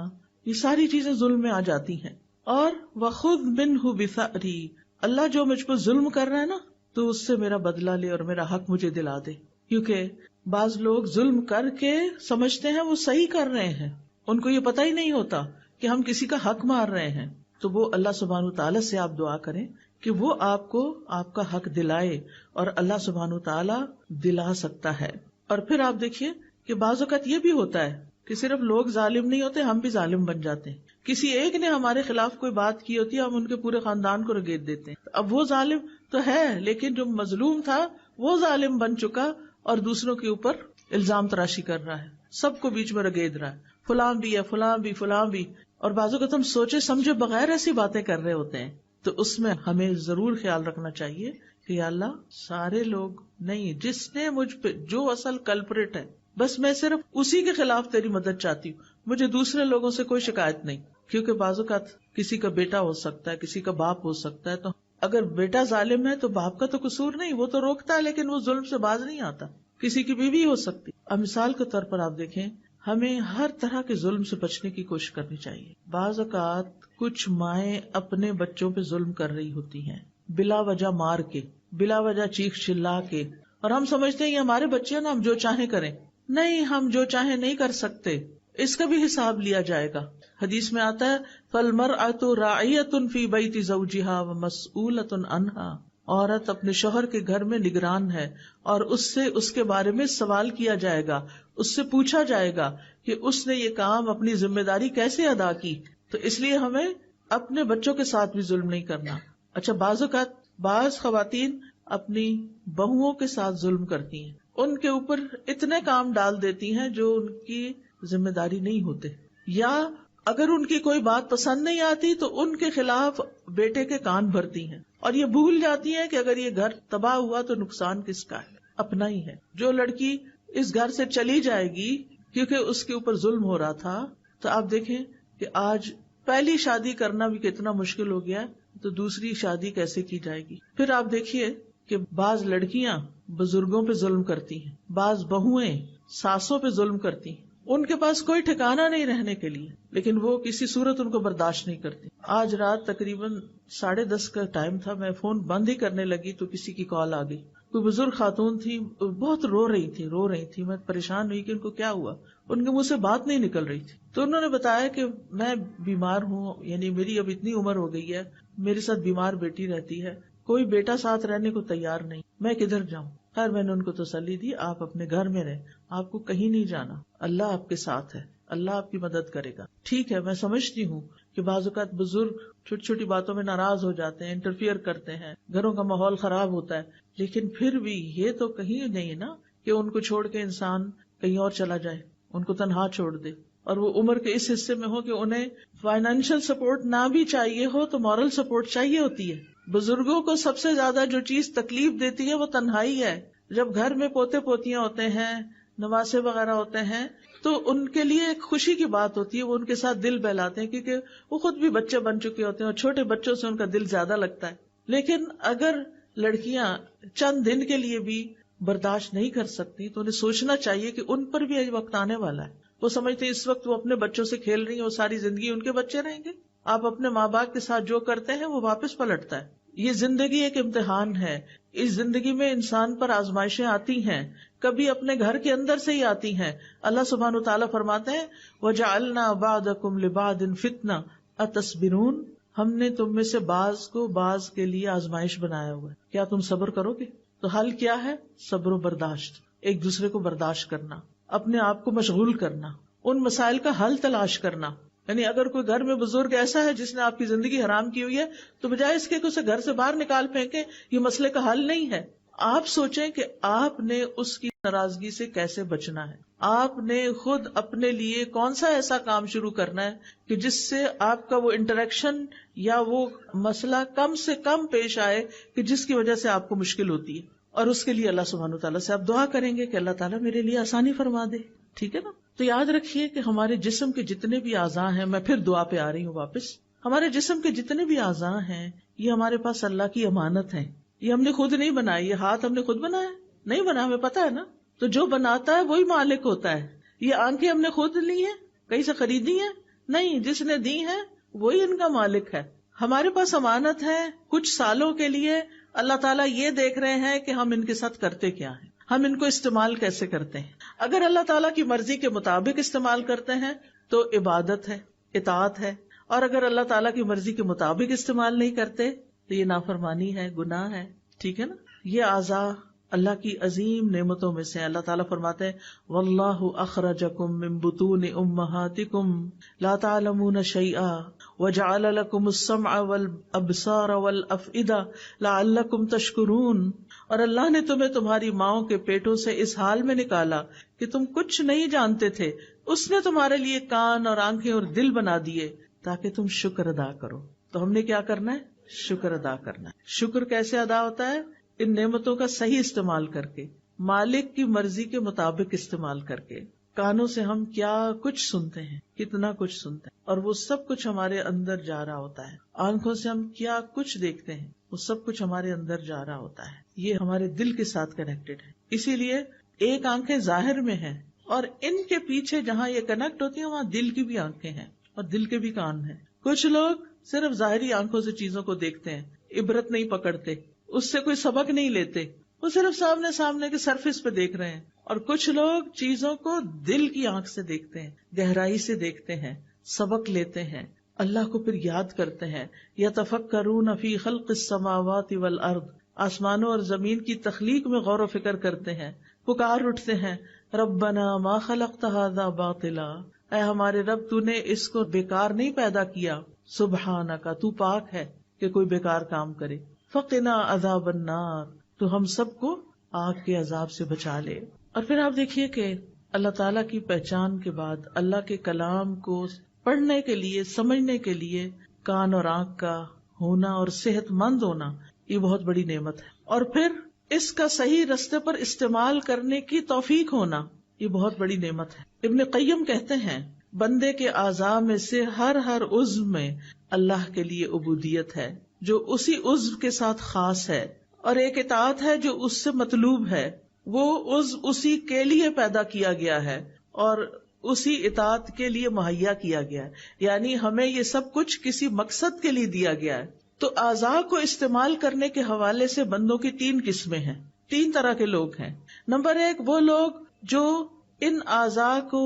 یہ ساری چیزیں ظلم میں آ جاتی ہیں. اور وَخُذْ مِنْهُ بِثَأْرِي، اللہ جو مجھ پر ظلم کر رہا ہے نا تو اس سے میرا بدلہ لے اور میرا حق مجھے دلا دے. کیونکہ بعض لوگ ظلم کر کے سمجھتے ہیں وہ صحیح کر رہے ہیں، ان کو یہ پتہ ہی نہیں ہوتا کہ ہم کسی کا حق مار رہے ہیں. تو وہ اللہ سبحانہ وتعالیٰ سے آپ دعا کریں کہ وہ آپ کو آپ کا حق دلائے، اور اللہ سبحانہ وتعالیٰ دلا سکتا ہے. اور پھر آپ دیکھیے کہ بعض اوقات یہ بھی ہوتا ہے کہ صرف لوگ ظالم نہیں ہوتے، ہم بھی ظالم بن جاتے ہیں. کسی ایک نے ہمارے خلاف کوئی بات کی ہوتی ہے، ہم ان کے پورے خاندان کو رگیت دیتے ہیں. اب وہ ظالم تو ہے، لیکن جو مظلوم تھا وہ ظالم بن چکا اور دوسروں کے اوپر الزام تراشی کر رہا ہے، سب کو بیچ میں رگید رہا ہے، فلاں بھی ہے، فلاں بھی، فلاں بھی. اور بعض اوقات ہم سوچے سمجھے بغیر ایسی باتیں کر رہے ہوتے ہیں. تو اس میں ہمیں ضرور خیال رکھنا چاہیے کہ یا اللہ سارے لوگ نہیں، جس نے مجھ پہ جو اصل کلپریٹ ہے بس میں صرف اسی کے خلاف تیری مدد چاہتی ہوں، مجھے دوسرے لوگوں سے کوئی شکایت نہیں. کیونکہ بعض اوقات کسی کا بیٹا ہو سکتا ہے، کسی کا باپ ہو سکتا ہے، تو اگر بیٹا ظالم ہے تو باپ کا تو قصور نہیں، وہ تو روکتا ہے لیکن وہ ظلم سے باز نہیں آتا. کسی کی بیوی ہو سکتی. اب مثال کے طور پر آپ دیکھیں، ہمیں ہر طرح کے ظلم سے بچنے کی کوشش کرنی چاہیے. بعض اوقات کچھ مائیں اپنے بچوں پہ ظلم کر رہی ہوتی ہیں، بلا وجہ مار کے، بلا وجہ چیخ چلا کے، اور ہم سمجھتے ہیں یہ ہمارے بچے ہیں نا، ہم جو چاہیں کریں. نہیں، ہم جو چاہیں نہیں کر سکتے، اس کا بھی حساب لیا جائے گا. حدیث میں آتا ہے فَالْمَرْأَةُ رَاعِيَةٌ فِي بَيْتِ زَوْجِهَا وَمَسْئُولَةٌ عَنْهَا، عورت اپنے شوہر کے گھر میں نگران ہے اور اس سے اس کے بارے میں سوال کیا جائے گا، اس سے پوچھا جائے گا کہ اس نے یہ کام اپنی ذمہ داری کیسے ادا کی. تو اس لیے ہمیں اپنے بچوں کے ساتھ بھی ظلم نہیں کرنا. اچھا، بعض اوقات بعض خواتین اپنی بہوؤں کے ساتھ ظلم کرتی ہیں، ان کے اوپر اتنے کام ڈال دیتی ہیں جو ان کی ذمہ داری نہیں ہوتے، یا اگر ان کی کوئی بات پسند نہیں آتی تو ان کے خلاف بیٹے کے کان بھرتی ہیں، اور یہ بھول جاتی ہیں کہ اگر یہ گھر تباہ ہوا تو نقصان کس کا ہے؟ اپنا ہی ہے. جو لڑکی اس گھر سے چلی جائے گی کیونکہ اس کے اوپر ظلم ہو رہا تھا، تو آپ دیکھیں کہ آج پہلی شادی کرنا بھی کتنا مشکل ہو گیا ہے، تو دوسری شادی کیسے کی جائے گی؟ پھر آپ دیکھیے کہ بعض لڑکیاں بزرگوں پہ ظلم کرتی ہیں، بعض بہویں ساسوں پہ ظلم کرتی ہیں، ان کے پاس کوئی ٹھکانہ نہیں رہنے کے لیے، لیکن وہ کسی صورت ان کو برداشت نہیں کرتی. آج رات تقریباً 10:30 کا ٹائم تھا، میں فون بند ہی کرنے لگی تو کسی کی کال آ گئی. کوئی بزرگ خاتون تھی، بہت رو رہی تھی. میں پریشان ہوئی کہ ان کو کیا ہوا، ان کے منہ سے بات نہیں نکل رہی تھی. تو انہوں نے بتایا کہ میں بیمار ہوں، یعنی میری اب اتنی عمر ہو گئی ہے، میرے ساتھ بیمار بیٹی رہتی ہے، کوئی بیٹا ساتھ رہنے کو تیار نہیں، میں کدھر جاؤں. خیر میں نے ان کو تسلی دی، آپ اپنے گھر میں رہیں، آپ کو کہیں نہیں جانا، اللہ آپ کے ساتھ ہے، اللہ آپ کی مدد کرے گا. ٹھیک ہے، میں سمجھتی ہوں کہ بعض اوقات بزرگ چھوٹی چھوٹی باتوں میں ناراض ہو جاتے ہیں، انٹرفیئر کرتے ہیں، گھروں کا ماحول خراب ہوتا ہے، لیکن پھر بھی یہ تو کہیں نہیں نا کہ ان کو چھوڑ کے انسان کہیں اور چلا جائے، ان کو تنہا چھوڑ دے، اور وہ عمر کے اس حصے میں ہو کہ انہیں فائنینشیل سپورٹ نہ بھی چاہیے ہو تو مورل سپورٹ چاہیے ہوتی ہے. بزرگوں کو سب سے زیادہ جو چیز تکلیف دیتی ہے وہ تنہائی ہے. جب گھر میں پوتے پوتیاں ہوتے ہیں، نواسے وغیرہ ہوتے ہیں، تو ان کے لیے ایک خوشی کی بات ہوتی ہے، وہ ان کے ساتھ دل بہلاتے ہیں کیونکہ وہ خود بھی بچے بن چکے ہوتے ہیں اور چھوٹے بچوں سے ان کا دل زیادہ لگتا ہے. لیکن اگر لڑکیاں چند دن کے لیے بھی برداشت نہیں کر سکتی تو انہیں سوچنا چاہیے کہ ان پر بھی ایک وقت آنے والا ہے. وہ سمجھتے ہیں اس وقت وہ اپنے بچوں سے کھیل رہی ہیں، وہ ساری زندگی ان کے بچے رہیں گے. آپ اپنے ماں باپ کے ساتھ جو کرتے ہیں وہ واپس پلٹتا ہے. یہ زندگی ایک امتحان ہے. اس زندگی میں انسان پر آزمائشیں آتی ہیں، کبھی اپنے گھر کے اندر سے ہی آتی ہیں. اللہ سبحانہ وتعالیٰ فرماتے ہیں وَجَعَلْنَا بَعْضَكُمْ لِبَعْضٍ فِتْنَةً أَتَصْبِرُونَ، ہم نے تم میں سے بعض کو بعض کے لیے آزمائش بنایا ہوا ہے، کیا تم صبر کرو گے؟ تو حل کیا ہے؟ صبر و برداشت، ایک دوسرے کو برداشت کرنا، اپنے آپ کو مشغول کرنا، ان مسائل کا حل تلاش کرنا. یعنی اگر کوئی گھر میں بزرگ ایسا ہے جس نے آپ کی زندگی حرام کی ہوئی ہے تو بجائے اس کے کہ اسے گھر سے باہر نکال پھینکیں، یہ مسئلے کا حل نہیں ہے. آپ سوچیں کہ آپ نے اس کی ناراضگی سے کیسے بچنا ہے. آپ نے خود اپنے لیے کون سا ایسا کام شروع کرنا ہے کہ جس سے آپ کا وہ انٹریکشن یا وہ مسئلہ کم سے کم پیش آئے کہ جس کی وجہ سے آپ کو مشکل ہوتی ہے. اور اس کے لیے اللہ سبحانہ وتعالیٰ سے آپ دعا کریں گے کہ اللہ تعالیٰ میرے لیے آسانی فرما دے. ٹھیک ہے نا؟ تو یاد رکھیے کہ ہمارے جسم کے جتنے بھی اعضاء ہیں، میں پھر دعا پہ آ رہی ہوں واپس، ہمارے جسم کے جتنے بھی اعضاء ہیں یہ ہمارے پاس اللہ کی امانت ہیں. یہ ہم نے خود نہیں بنائی. یہ ہاتھ ہم نے خود بنایا نہیں، بنا، ہمیں پتا ہے نا. تو جو بناتا ہے وہی مالک ہوتا ہے. یہ آنکھیں ہم نے خود لی ہیں، کہیں سے خریدی ہیں؟ نہیں، جس نے دی ہیں وہی ان کا مالک ہے. ہمارے پاس امانت ہے. کچھ سالوں کے لیے اللہ تعالیٰ یہ دیکھ رہے ہیں کہ ہم ان کے ساتھ کرتے کیا ہیں، ہم ان کو استعمال کیسے کرتے ہیں. اگر اللہ تعالیٰ کی مرضی کے مطابق استعمال کرتے ہیں تو عبادت ہے، اطاعت ہے. اور اگر اللہ تعالیٰ کی مرضی کے مطابق استعمال نہیں کرتے تو یہ نافرمانی ہے، گناہ ہے. ٹھیک ہے نا؟ یہ اعضاء اللہ کی عظیم نعمتوں میں سے. اللہ تعالیٰ فرماتے ہیں واللہ اخرجکم من بطون امہاتکم لا تعلمون شیئا وجعل لکم السمع والابصار والافئدہ لعلکم تشکرون. اور اللہ نے تمہیں تمہاری ماؤں کے پیٹوں سے اس حال میں نکالا کہ تم کچھ نہیں جانتے تھے. اس نے تمہارے لیے کان اور آنکھیں اور دل بنا دیے تاکہ تم شکر ادا کرو. تو ہم نے کیا کرنا ہے؟ شکر ادا کرنا ہے. شکر کیسے ادا ہوتا ہے؟ ان نعمتوں کا صحیح استعمال کر کے، مالک کی مرضی کے مطابق استعمال کر کے. کانوں سے ہم کیا کچھ سنتے ہیں، کتنا کچھ سنتے ہیں، اور وہ سب کچھ ہمارے اندر جا رہا ہوتا ہے. آنکھوں سے ہم کیا کچھ دیکھتے ہیں، وہ سب کچھ ہمارے اندر جا رہا ہوتا ہے. یہ ہمارے دل کے ساتھ کنیکٹڈ ہے. اسی لیے ایک آنکھیں ظاہر میں ہیں اور ان کے پیچھے جہاں یہ کنیکٹ ہوتی ہیں وہاں دل کی بھی آنکھیں ہیں اور دل کے بھی کان ہیں. کچھ لوگ صرف ظاہری آنکھوں سے چیزوں کو دیکھتے ہیں، عبرت نہیں پکڑتے، اس سے کوئی سبق نہیں لیتے، وہ صرف سامنے سامنے کے سرفیس پہ دیکھ رہے ہیں. اور کچھ لوگ چیزوں کو دل کی آنکھ سے دیکھتے ہیں، گہرائی سے دیکھتے ہیں، سبق لیتے ہیں، اللہ کو پھر یاد کرتے ہیں. یتفکرون فی خلق السماوات والارض، آسمانوں اور زمین کی تخلیق میں غور و فکر کرتے ہیں، پکار اٹھتے ہیں ربنا ما خلقت ھذا باطلا، اے ہمارے رب تو نے اس کو بیکار نہیں پیدا کیا، سبحانک تو پاک ہے کہ کوئی بیکار کام کرے، فقنا عذاب النار تو ہم سب کو آگ کے عذاب سے بچا لے. اور پھر آپ دیکھیے کہ اللہ تعالیٰ کی پہچان کے بعد اللہ کے کلام کو پڑھنے کے لیے، سمجھنے کے لیے کان اور آنکھ کا ہونا اور صحت مند ہونا یہ بہت بڑی نعمت ہے. اور پھر اس کا صحیح رستے پر استعمال کرنے کی توفیق ہونا یہ بہت بڑی نعمت ہے. ابن قیم کہتے ہیں بندے کے اعضاء میں سے ہر عضو میں اللہ کے لیے عبودیت ہے جو اسی عضو کے ساتھ خاص ہے، اور ایک اطاعت ہے جو اس سے مطلوب ہے. وہ عضو اسی کے لیے پیدا کیا گیا ہے اور اسی اطاعت کے لیے مہیا کیا گیا ہے. یعنی ہمیں یہ سب کچھ کسی مقصد کے لیے دیا گیا ہے. تو اعضاء کو استعمال کرنے کے حوالے سے بندوں کی 3 قسمیں ہیں، 3 طرح کے لوگ ہیں. نمبر 1 وہ لوگ جو ان اعضاء کو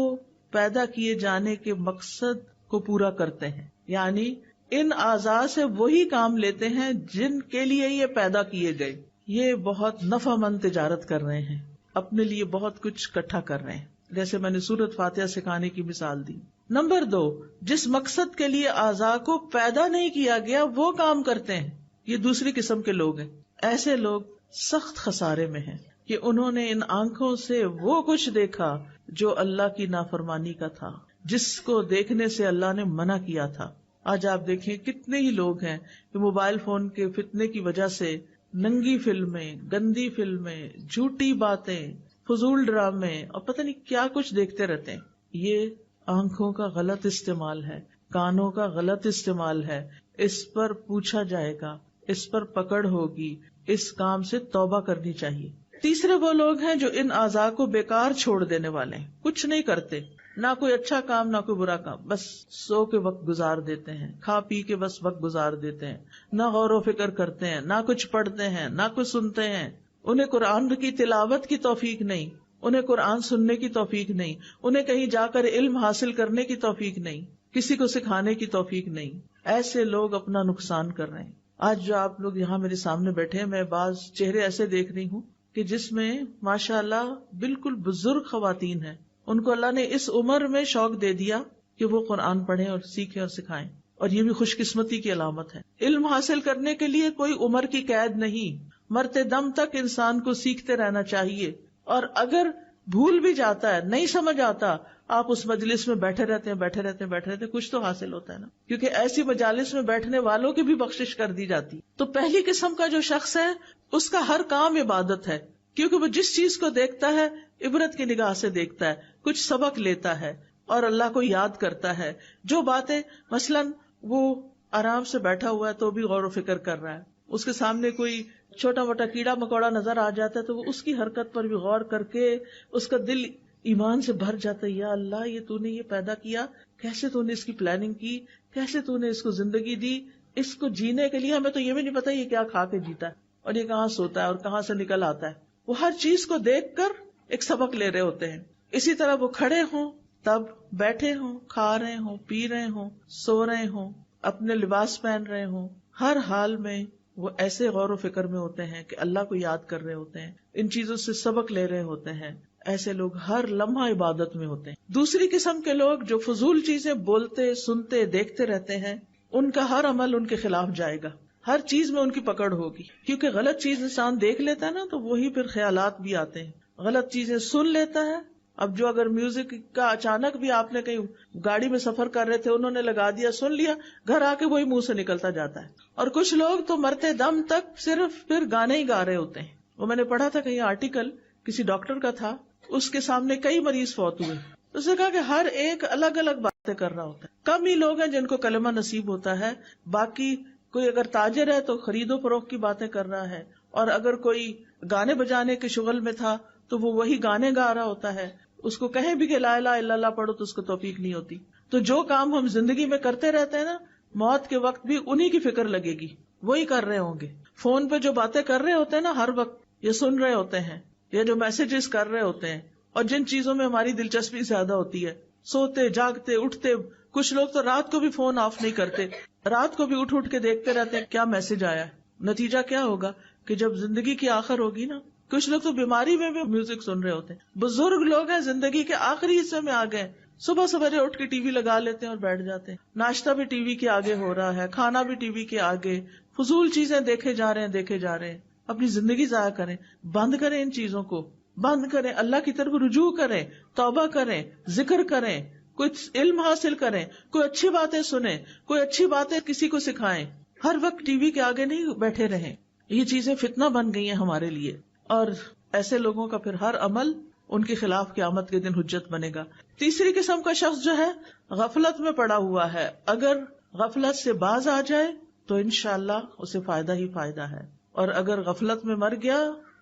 پیدا کیے جانے کے مقصد کو پورا کرتے ہیں، یعنی ان اعضاء سے وہی کام لیتے ہیں جن کے لیے یہ پیدا کیے گئے. یہ بہت نفع مند تجارت کر رہے ہیں، اپنے لیے بہت کچھ اکٹھا کر رہے ہیں، جیسے میں نے سورۃ فاتحہ سکھانے کی مثال دی۔ نمبر 2، جس مقصد کے لیے اعضاء کو پیدا نہیں کیا گیا وہ کام کرتے ہیں، یہ دوسری قسم کے لوگ ہیں۔ ایسے لوگ سخت خسارے میں ہیں کہ انہوں نے ان آنکھوں سے وہ کچھ دیکھا جو اللہ کی نافرمانی کا تھا، جس کو دیکھنے سے اللہ نے منع کیا تھا۔ آج آپ دیکھیں کتنے ہی لوگ ہیں کہ موبائل فون کے فتنے کی وجہ سے ننگی فلمیں، گندی فلمیں، جھوٹی باتیں، فضول ڈرامے اور پتہ نہیں کیا کچھ دیکھتے رہتے ہیں۔ یہ آنکھوں کا غلط استعمال ہے، کانوں کا غلط استعمال ہے، اس پر پوچھا جائے گا، اس پر پکڑ ہوگی، اس کام سے توبہ کرنی چاہیے۔ تیسرے وہ لوگ ہیں جو ان اعضاء کو بیکار چھوڑ دینے والے ہیں، کچھ نہیں کرتے، نہ کوئی اچھا کام نہ کوئی برا کام، بس سو کے وقت گزار دیتے ہیں، کھا پی کے بس وقت گزار دیتے ہیں، نہ غور و فکر کرتے ہیں، نہ کچھ پڑھتے ہیں، نہ کچھ سنتے ہیں۔ انہیں قرآن کی تلاوت کی توفیق نہیں، انہیں قرآن سننے کی توفیق نہیں، انہیں کہیں جا کر علم حاصل کرنے کی توفیق نہیں، کسی کو سکھانے کی توفیق نہیں۔ ایسے لوگ اپنا نقصان کر رہے ہیں۔ آج جو آپ لوگ یہاں میرے سامنے بیٹھے ہیں، میں بعض چہرے ایسے دیکھ رہی ہوں کہ جس میں ماشاء اللہ بالکل بزرگ خواتین ہیں، ان کو اللہ نے اس عمر میں شوق دے دیا کہ وہ قرآن پڑھیں اور سیکھیں اور سکھائیں، اور یہ بھی خوش قسمتی کی علامت ہے۔ علم حاصل کرنے کے لیے کوئی عمر کی قید نہیں، مرتے دم تک انسان کو سیکھتے رہنا چاہیے، اور اگر بھول بھی جاتا ہے، نہیں سمجھ آتا، آپ اس مجلس میں بیٹھے رہتے ہیں، کچھ تو حاصل ہوتا ہے نا، کیونکہ ایسی مجالس میں بیٹھنے والوں کی بھی بخشش کر دی جاتی۔ تو پہلی قسم کا جو شخص ہے اس کا ہر کام عبادت ہے، کیونکہ وہ جس چیز کو دیکھتا ہے عبرت کی نگاہ سے دیکھتا ہے، کچھ سبق لیتا ہے اور اللہ کو یاد کرتا ہے۔ جو باتیں مثلاً وہ آرام سے بیٹھا ہوا ہے تو بھی غور و فکر کر رہا ہے، اس کے سامنے کوئی چھوٹا موٹا کیڑا مکوڑا نظر آ جاتا ہے تو وہ اس کی حرکت پر بھی غور کر کے اس کا دل ایمان سے بھر جاتا ہے، یا اللہ یہ تو نے یہ پیدا کیا، کیسے تو نے اس کی پلاننگ کی، کیسے تو نے اس کو زندگی دی، اس کو جینے کے لیے ہمیں تو یہ بھی نہیں پتا یہ کیا کھا کے جیتا ہے اور یہ کہاں سوتا ہے اور کہاں سے نکل آتا ہے۔ وہ ہر چیز کو دیکھ کر ایک سبق لے رہے ہوتے ہیں۔ اسی طرح وہ کھڑے ہوں تب، بیٹھے ہوں، کھا رہے ہوں، پی رہے ہوں، سو رہے ہوں، اپنے لباس پہن رہے ہوں، ہر حال میں وہ ایسے غور و فکر میں ہوتے ہیں کہ اللہ کو یاد کر رہے ہوتے ہیں، ان چیزوں سے سبق لے رہے ہوتے ہیں۔ ایسے لوگ ہر لمحہ عبادت میں ہوتے ہیں۔ دوسری قسم کے لوگ جو فضول چیزیں بولتے، سنتے، دیکھتے رہتے ہیں، ان کا ہر عمل ان کے خلاف جائے گا، ہر چیز میں ان کی پکڑ ہوگی، کیونکہ غلط چیز انسان دیکھ لیتا ہے نا تو وہی پھر خیالات بھی آتے ہیں، غلط چیزیں سن لیتا ہے۔ اب جو اگر میوزک کا اچانک بھی آپ نے کہیں گاڑی میں سفر کر رہے تھے انہوں نے لگا دیا، سن لیا، گھر آ کے وہی منہ سے نکلتا جاتا ہے۔ اور کچھ لوگ تو مرتے دم تک صرف پھر گانے ہی گا رہے ہوتے ہیں۔ وہ میں نے پڑھا تھا کہیں آرٹیکل، کسی ڈاکٹر کا تھا، اس کے سامنے کئی مریض فوت ہوئے، اس نے کہا کہ ہر ایک الگ الگ باتیں کر رہا ہوتا ہے، کم ہی لوگ ہیں جن کو کلمہ نصیب ہوتا ہے، باقی کوئی اگر تاجر ہے تو خرید و فروخت کی باتیں کر رہا ہے، اور اگر کوئی گانے بجانے کے شغل میں تھا تو وہ وہی گانے گا رہا ہوتا ہے۔ اس کو کہیں بھی کہ لا الہ الا اللہ پڑھو تو اس کو توفیق نہیں ہوتی۔ تو جو کام ہم زندگی میں کرتے رہتے ہیں نا، موت کے وقت بھی انہی کی فکر لگے گی، وہی کر رہے ہوں گے۔ فون پہ جو باتیں کر رہے ہوتے ہیں نا ہر وقت، یہ سن رہے ہوتے ہیں، یا جو میسجز کر رہے ہوتے ہیں، اور جن چیزوں میں ہماری دلچسپی زیادہ ہوتی ہے، سوتے جاگتے اٹھتے، کچھ لوگ تو رات کو بھی فون آف نہیں کرتے، رات کو بھی اٹھ کے دیکھتے رہتے ہیں کیا میسج آیا ہے۔ نتیجہ کیا ہوگا کہ جب زندگی کی آخر ہوگی نا، کچھ لوگ تو بیماری میں بھی میوزک سن رہے ہوتے ہیں، بزرگ لوگ ہیں زندگی کے آخری حصے میں آ گئے، صبح سویرے اٹھ کے ٹی وی لگا لیتے ہیں اور بیٹھ جاتے ہیں، ناشتہ بھی ٹی وی کے آگے ہو رہا ہے، کھانا بھی ٹی وی کے آگے، فضول چیزیں دیکھے جا رہے ہیں۔ اپنی زندگی ضائع کریں، بند کریں، ان چیزوں کو بند کریں، اللہ کی طرف رجوع کریں، توبہ کریں، ذکر کریں، کچھ علم حاصل کریں، کوئی اچھی باتیں سنیں، کوئی اچھی باتیں کسی کو سکھائیں، ہر وقت ٹی وی کے آگے نہیں بیٹھے رہیں۔ یہ چیزیں فتنہ بن گئی ہیں ہمارے لیے، اور ایسے لوگوں کا پھر ہر عمل ان کے خلاف قیامت کے دن حجت بنے گا۔ تیسری قسم کا شخص جو ہے غفلت میں پڑا ہوا ہے، اگر غفلت سے باز آ جائے تو انشاءاللہ اسے فائدہ ہی فائدہ ہے، اور اگر غفلت میں مر گیا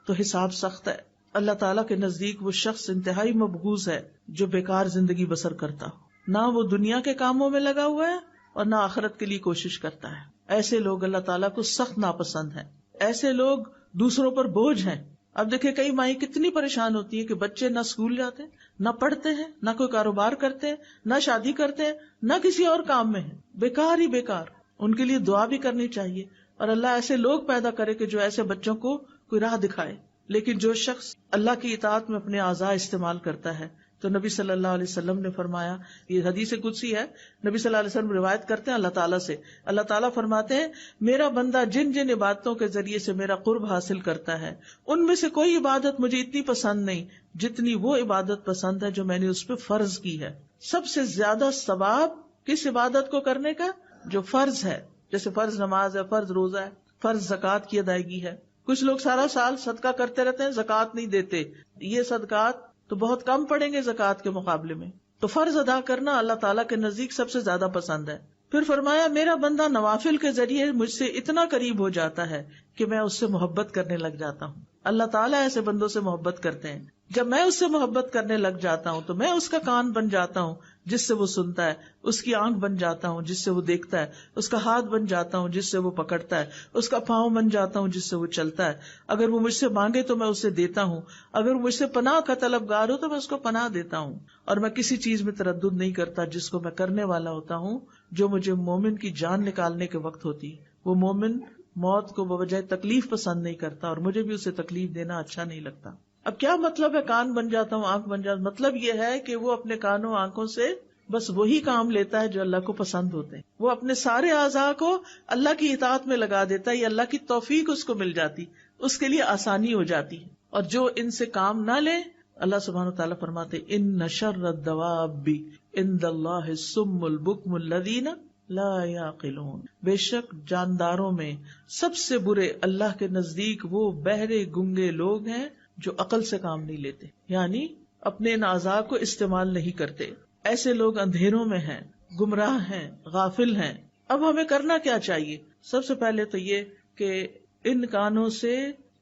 تو حساب سخت ہے۔ اللہ تعالیٰ کے نزدیک وہ شخص انتہائی مبغوض ہے جو بیکار زندگی بسر کرتا ہو، نہ وہ دنیا کے کاموں میں لگا ہوا ہے اور نہ آخرت کے لیے کوشش کرتا ہے۔ ایسے لوگ اللہ تعالیٰ کو سخت ناپسند ہیں، ایسے لوگ دوسروں پر بوجھ ہیں۔ اب دیکھیں کئی مائیں کتنی پریشان ہوتی ہیں کہ بچے نہ اسکول جاتے، نہ پڑھتے ہیں، نہ کوئی کاروبار کرتے ہیں، نہ شادی کرتے ہیں، نہ کسی اور کام میں ہیں، بیکار ہی بیکار۔ ان کے لیے دعا بھی کرنی چاہیے، اور اللہ ایسے لوگ پیدا کرے کہ جو ایسے بچوں کو کوئی راہ دکھائے. لیکن جو شخص اللہ کی اطاعت میں اپنے اعضاء استعمال کرتا ہے تو نبی صلی اللہ علیہ وسلم نے فرمایا، یہ حدیث قدسی ہے، نبی صلی اللہ علیہ وسلم روایت کرتے ہیں اللہ تعالیٰ سے، اللہ تعالیٰ فرماتے ہیں میرا بندہ جن جن عبادتوں کے ذریعے سے میرا قرب حاصل کرتا ہے ان میں سے کوئی عبادت مجھے اتنی پسند نہیں جتنی وہ عبادت پسند ہے جو میں نے اس پہ فرض کی ہے. سب سے زیادہ ثواب کس عبادت کو کرنے کا؟ جو فرض ہے، جیسے فرض نماز ہے، فرض روزہ ہے، فرض زکوٰۃ کی ادائیگی ہے. کچھ لوگ سارا سال صدقہ کرتے رہتے ہیں، زکوٰۃ نہیں دیتے. یہ صدقات تو بہت کم پڑیں گے زکوٰۃ کے مقابلے میں. تو فرض ادا کرنا اللہ تعالیٰ کے نزدیک سب سے زیادہ پسند ہے. پھر فرمایا میرا بندہ نوافل کے ذریعے مجھ سے اتنا قریب ہو جاتا ہے کہ میں اس سے محبت کرنے لگ جاتا ہوں. اللہ تعالیٰ ایسے بندوں سے محبت کرتے ہیں. جب میں اس سے محبت کرنے لگ جاتا ہوں تو میں اس کا کان بن جاتا ہوں جس سے وہ سنتا ہے، اس کی آنکھ بن جاتا ہوں جس سے وہ دیکھتا ہے، اس کا ہاتھ بن جاتا ہوں جس سے وہ پکڑتا ہے، اس کا پاؤں بن جاتا ہوں جس سے وہ چلتا ہے. اگر وہ مجھ سے مانگے تو میں اسے دیتا ہوں، اگر وہ مجھ سے پناہ کا طلبگار ہو تو میں اس کو پناہ دیتا ہوں. اور میں کسی چیز میں تردد نہیں کرتا جس کو میں کرنے والا ہوتا ہوں جو مجھے مومن کی جان نکالنے کے وقت ہوتی. وہ مومن موت کو بوجہ تکلیف پسند نہیں کرتا اور مجھے بھی اسے تکلیف دینا اچھا نہیں لگتا. اب کیا مطلب ہے کان بن جاتا ہوں، آنکھ بن جاتا ہوں؟ مطلب یہ ہے کہ وہ اپنے کانوں آنکھوں سے بس وہی کام لیتا ہے جو اللہ کو پسند ہوتے ہیں. وہ اپنے سارے اعضاء کو اللہ کی اطاعت میں لگا دیتا ہے. یہ اللہ کی توفیق اس کو مل جاتی، اس کے لیے آسانی ہو جاتی ہے. اور جو ان سے کام نہ لے، اللہ سبحانہ وتعالیٰ فرماتے ان شر الدواب عند اللہ الصم البکم الذین لا یعقلون. بے شک جانداروں میں سب سے برے اللہ کے نزدیک وہ بہرے گنگے لوگ ہیں جو عقل سے کام نہیں لیتے، یعنی اپنے ان اعضاء کو استعمال نہیں کرتے. ایسے لوگ اندھیروں میں ہیں، گمراہ ہیں، غافل ہیں. اب ہمیں کرنا کیا چاہیے؟ سب سے پہلے تو یہ کہ ان کانوں سے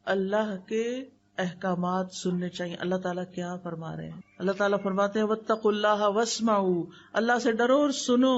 اللہ کے احکامات سننے چاہیے. اللہ تعالیٰ کیا فرما رہے ہیں؟ اللہ تعالیٰ فرماتے ہیں واتقوا اللہ واسمعوا، اللہ سے ڈرو اور سنو.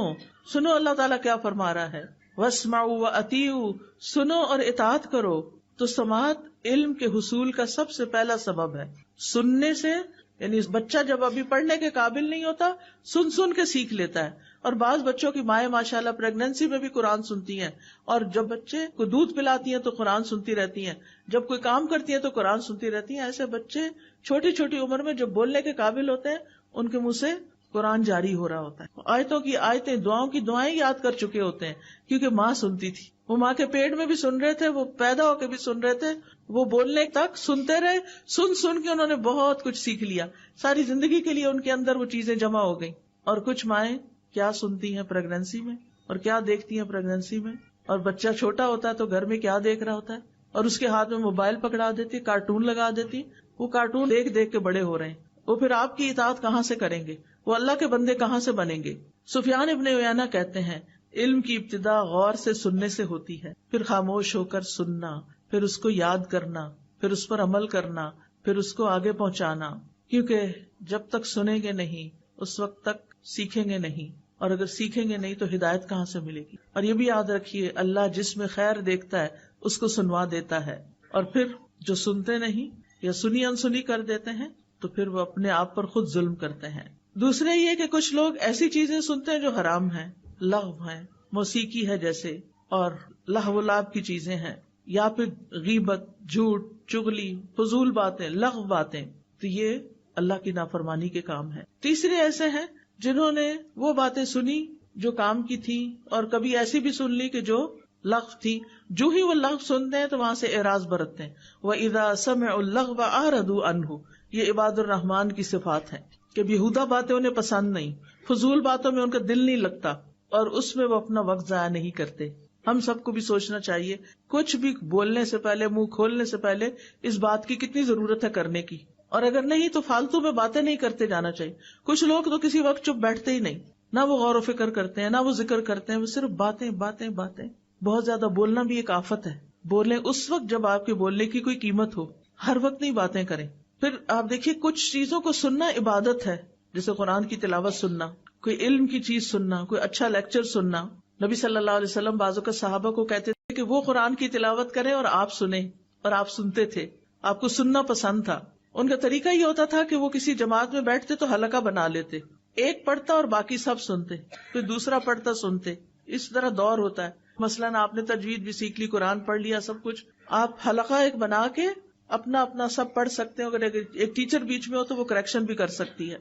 سنو اللہ تعالیٰ کیا فرما رہا ہے. واسمعوا واطیعوا، سنو اور اطاعت کرو. تو سماعت علم کے حصول کا سب سے پہلا سبب ہے. سننے سے، یعنی بچہ جب ابھی پڑھنے کے قابل نہیں ہوتا سن سن کے سیکھ لیتا ہے. اور بعض بچوں کی مائیں ماشاءاللہ پریگنینسی میں بھی قرآن سنتی ہیں، اور جب بچے کو دودھ پلاتی ہیں تو قرآن سنتی رہتی ہیں، جب کوئی کام کرتی ہیں تو قرآن سنتی رہتی ہیں. ایسے بچے چھوٹی چھوٹی عمر میں جب بولنے کے قابل ہوتے ہیں ان کے منہ سے قرآن جاری ہو رہا ہوتا ہے. آیتوں کی آیتیں، دعاؤں کی دعائیں یاد کر چکے ہوتے ہیں کیونکہ ماں سنتی تھی. وہ ماں کے پیٹ میں بھی سن رہے تھے، وہ پیدا ہو کے بھی سن رہے تھے، وہ بولنے تک سنتے رہے. سن سن کے انہوں نے بہت کچھ سیکھ لیا. ساری زندگی کے لیے ان کے اندر وہ چیزیں جمع ہو گئی. اور کچھ مائیں کیا سنتی ہیں پریگنینسی میں اور کیا دیکھتی ہیں پریگنینسی میں. اور بچہ چھوٹا ہوتا ہے تو گھر میں کیا دیکھ رہا ہوتا ہے، اور اس کے ہاتھ میں موبائل پکڑا دیتی، کارٹون لگا دیتی. وہ کارٹون دیکھ دیکھ کے بڑے ہو رہے ہیں. وہ پھر آپ کی اطاعت کہاں سے کریں گے؟ وہ اللہ کے بندے کہاں سے بنیں گے؟ سفیان ابن عیینہ کہتے ہیں علم کی ابتدا غور سے سننے سے ہوتی ہے، پھر خاموش ہو کر سننا، پھر اس کو یاد کرنا، پھر اس پر عمل کرنا، پھر اس کو آگے پہنچانا. کیونکہ جب تک سنیں گے نہیں اس وقت تک سیکھیں گے نہیں، اور اگر سیکھیں گے نہیں تو ہدایت کہاں سے ملے گی. اور یہ بھی یاد رکھیے اللہ جس میں خیر دیکھتا ہے اس کو سنوا دیتا ہے، اور پھر جو سنتے نہیں یا سنی انسنی کر دیتے ہیں تو پھر وہ اپنے آپ پر خود ظلم کرتے ہیں. دوسرے یہ کہ کچھ لوگ ایسی چیزیں سنتے ہیں جو حرام ہیں، لغو ہیں، موسیقی ہے جیسے، اور لہو و لعب کی چیزیں ہیں، یا پھر غیبت، جھوٹ، چغلی، فضول باتیں، لغو باتیں. تو یہ اللہ کی نافرمانی کے کام ہیں. تیسرے ایسے ہیں جنہوں نے وہ باتیں سنی جو کام کی تھی، اور کبھی ایسی بھی سن لی کہ جو لغو تھی. جو ہی وہ لغو سنتے ہیں تو وہاں سے اعراض برتتے ہیں. وَإِذَا سَمِعُوا اللَّغْوَ أَعْرَضُوا عَنْهُ، یہ عباد الرحمان کی صفات ہیں کہ بیہودہ باتیں انہیں پسند نہیں، فضول باتوں میں ان کا دل نہیں لگتا، اور اس میں وہ اپنا وقت ضائع نہیں کرتے. ہم سب کو بھی سوچنا چاہیے کچھ بھی بولنے سے پہلے، منہ کھولنے سے پہلے اس بات کی کتنی ضرورت ہے کرنے کی، اور اگر نہیں تو فالتو میں باتیں نہیں کرتے جانا چاہیے. کچھ لوگ تو کسی وقت چپ بیٹھتے ہی نہیں، نہ وہ غور و فکر کرتے ہیں، نہ وہ ذکر کرتے ہیں، وہ صرف باتیں باتیں باتیں. بہت زیادہ بولنا بھی ایک آفت ہے. بولیں اس وقت جب آپ کے بولنے کی کوئی قیمت ہو، ہر وقت نہیں باتیں کریں. پھر آپ دیکھیے کچھ چیزوں کو سننا عبادت ہے، جیسے قرآن کی تلاوت سننا، کوئی علم کی چیز سننا، کوئی اچھا لیکچر سننا. نبی صلی اللہ علیہ وسلم بعض اوقات صحابہ کو کہتے تھے کہ وہ قرآن کی تلاوت کریں اور آپ سنیں، اور آپ سنتے تھے. آپ کو سننا پسند تھا. ان کا طریقہ یہ ہوتا تھا کہ وہ کسی جماعت میں بیٹھتے تو حلقہ بنا لیتے، ایک پڑھتا اور باقی سب سنتے، پھر دوسرا پڑھتا سنتے. اس طرح دور ہوتا ہے. مثلاً آپ نے تجوید بھی سیکھ لی، قرآن پڑھ لیا، سب کچھ، آپ حلقہ ایک بنا کے اپنا اپنا سب پڑھ سکتے ہیں. اگر ایک ٹیچر بیچ میں ہو تو وہ کریکشن بھی کر سکتی ہے.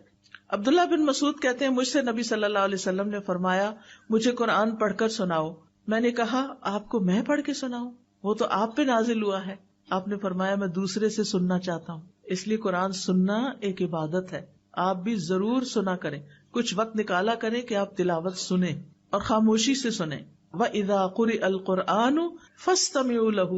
عبداللہ بن مسعود کہتے ہیں مجھ سے نبی صلی اللہ علیہ وسلم نے فرمایا مجھے قرآن پڑھ کر سناؤ. میں نے کہا آپ کو میں پڑھ کے سناؤں؟ وہ تو آپ پہ نازل ہوا ہے. آپ نے فرمایا میں دوسرے سے سننا چاہتا ہوں. اس لیے قرآن سننا ایک عبادت ہے. آپ بھی ضرور سنا کریں, کچھ وقت نکالا کریں کہ آپ تلاوت سنیں اور خاموشی سے سنیں. وَإِذَا قُرِئَ الْقُرْآنُ فَاسْتَمِعُوا لَهُ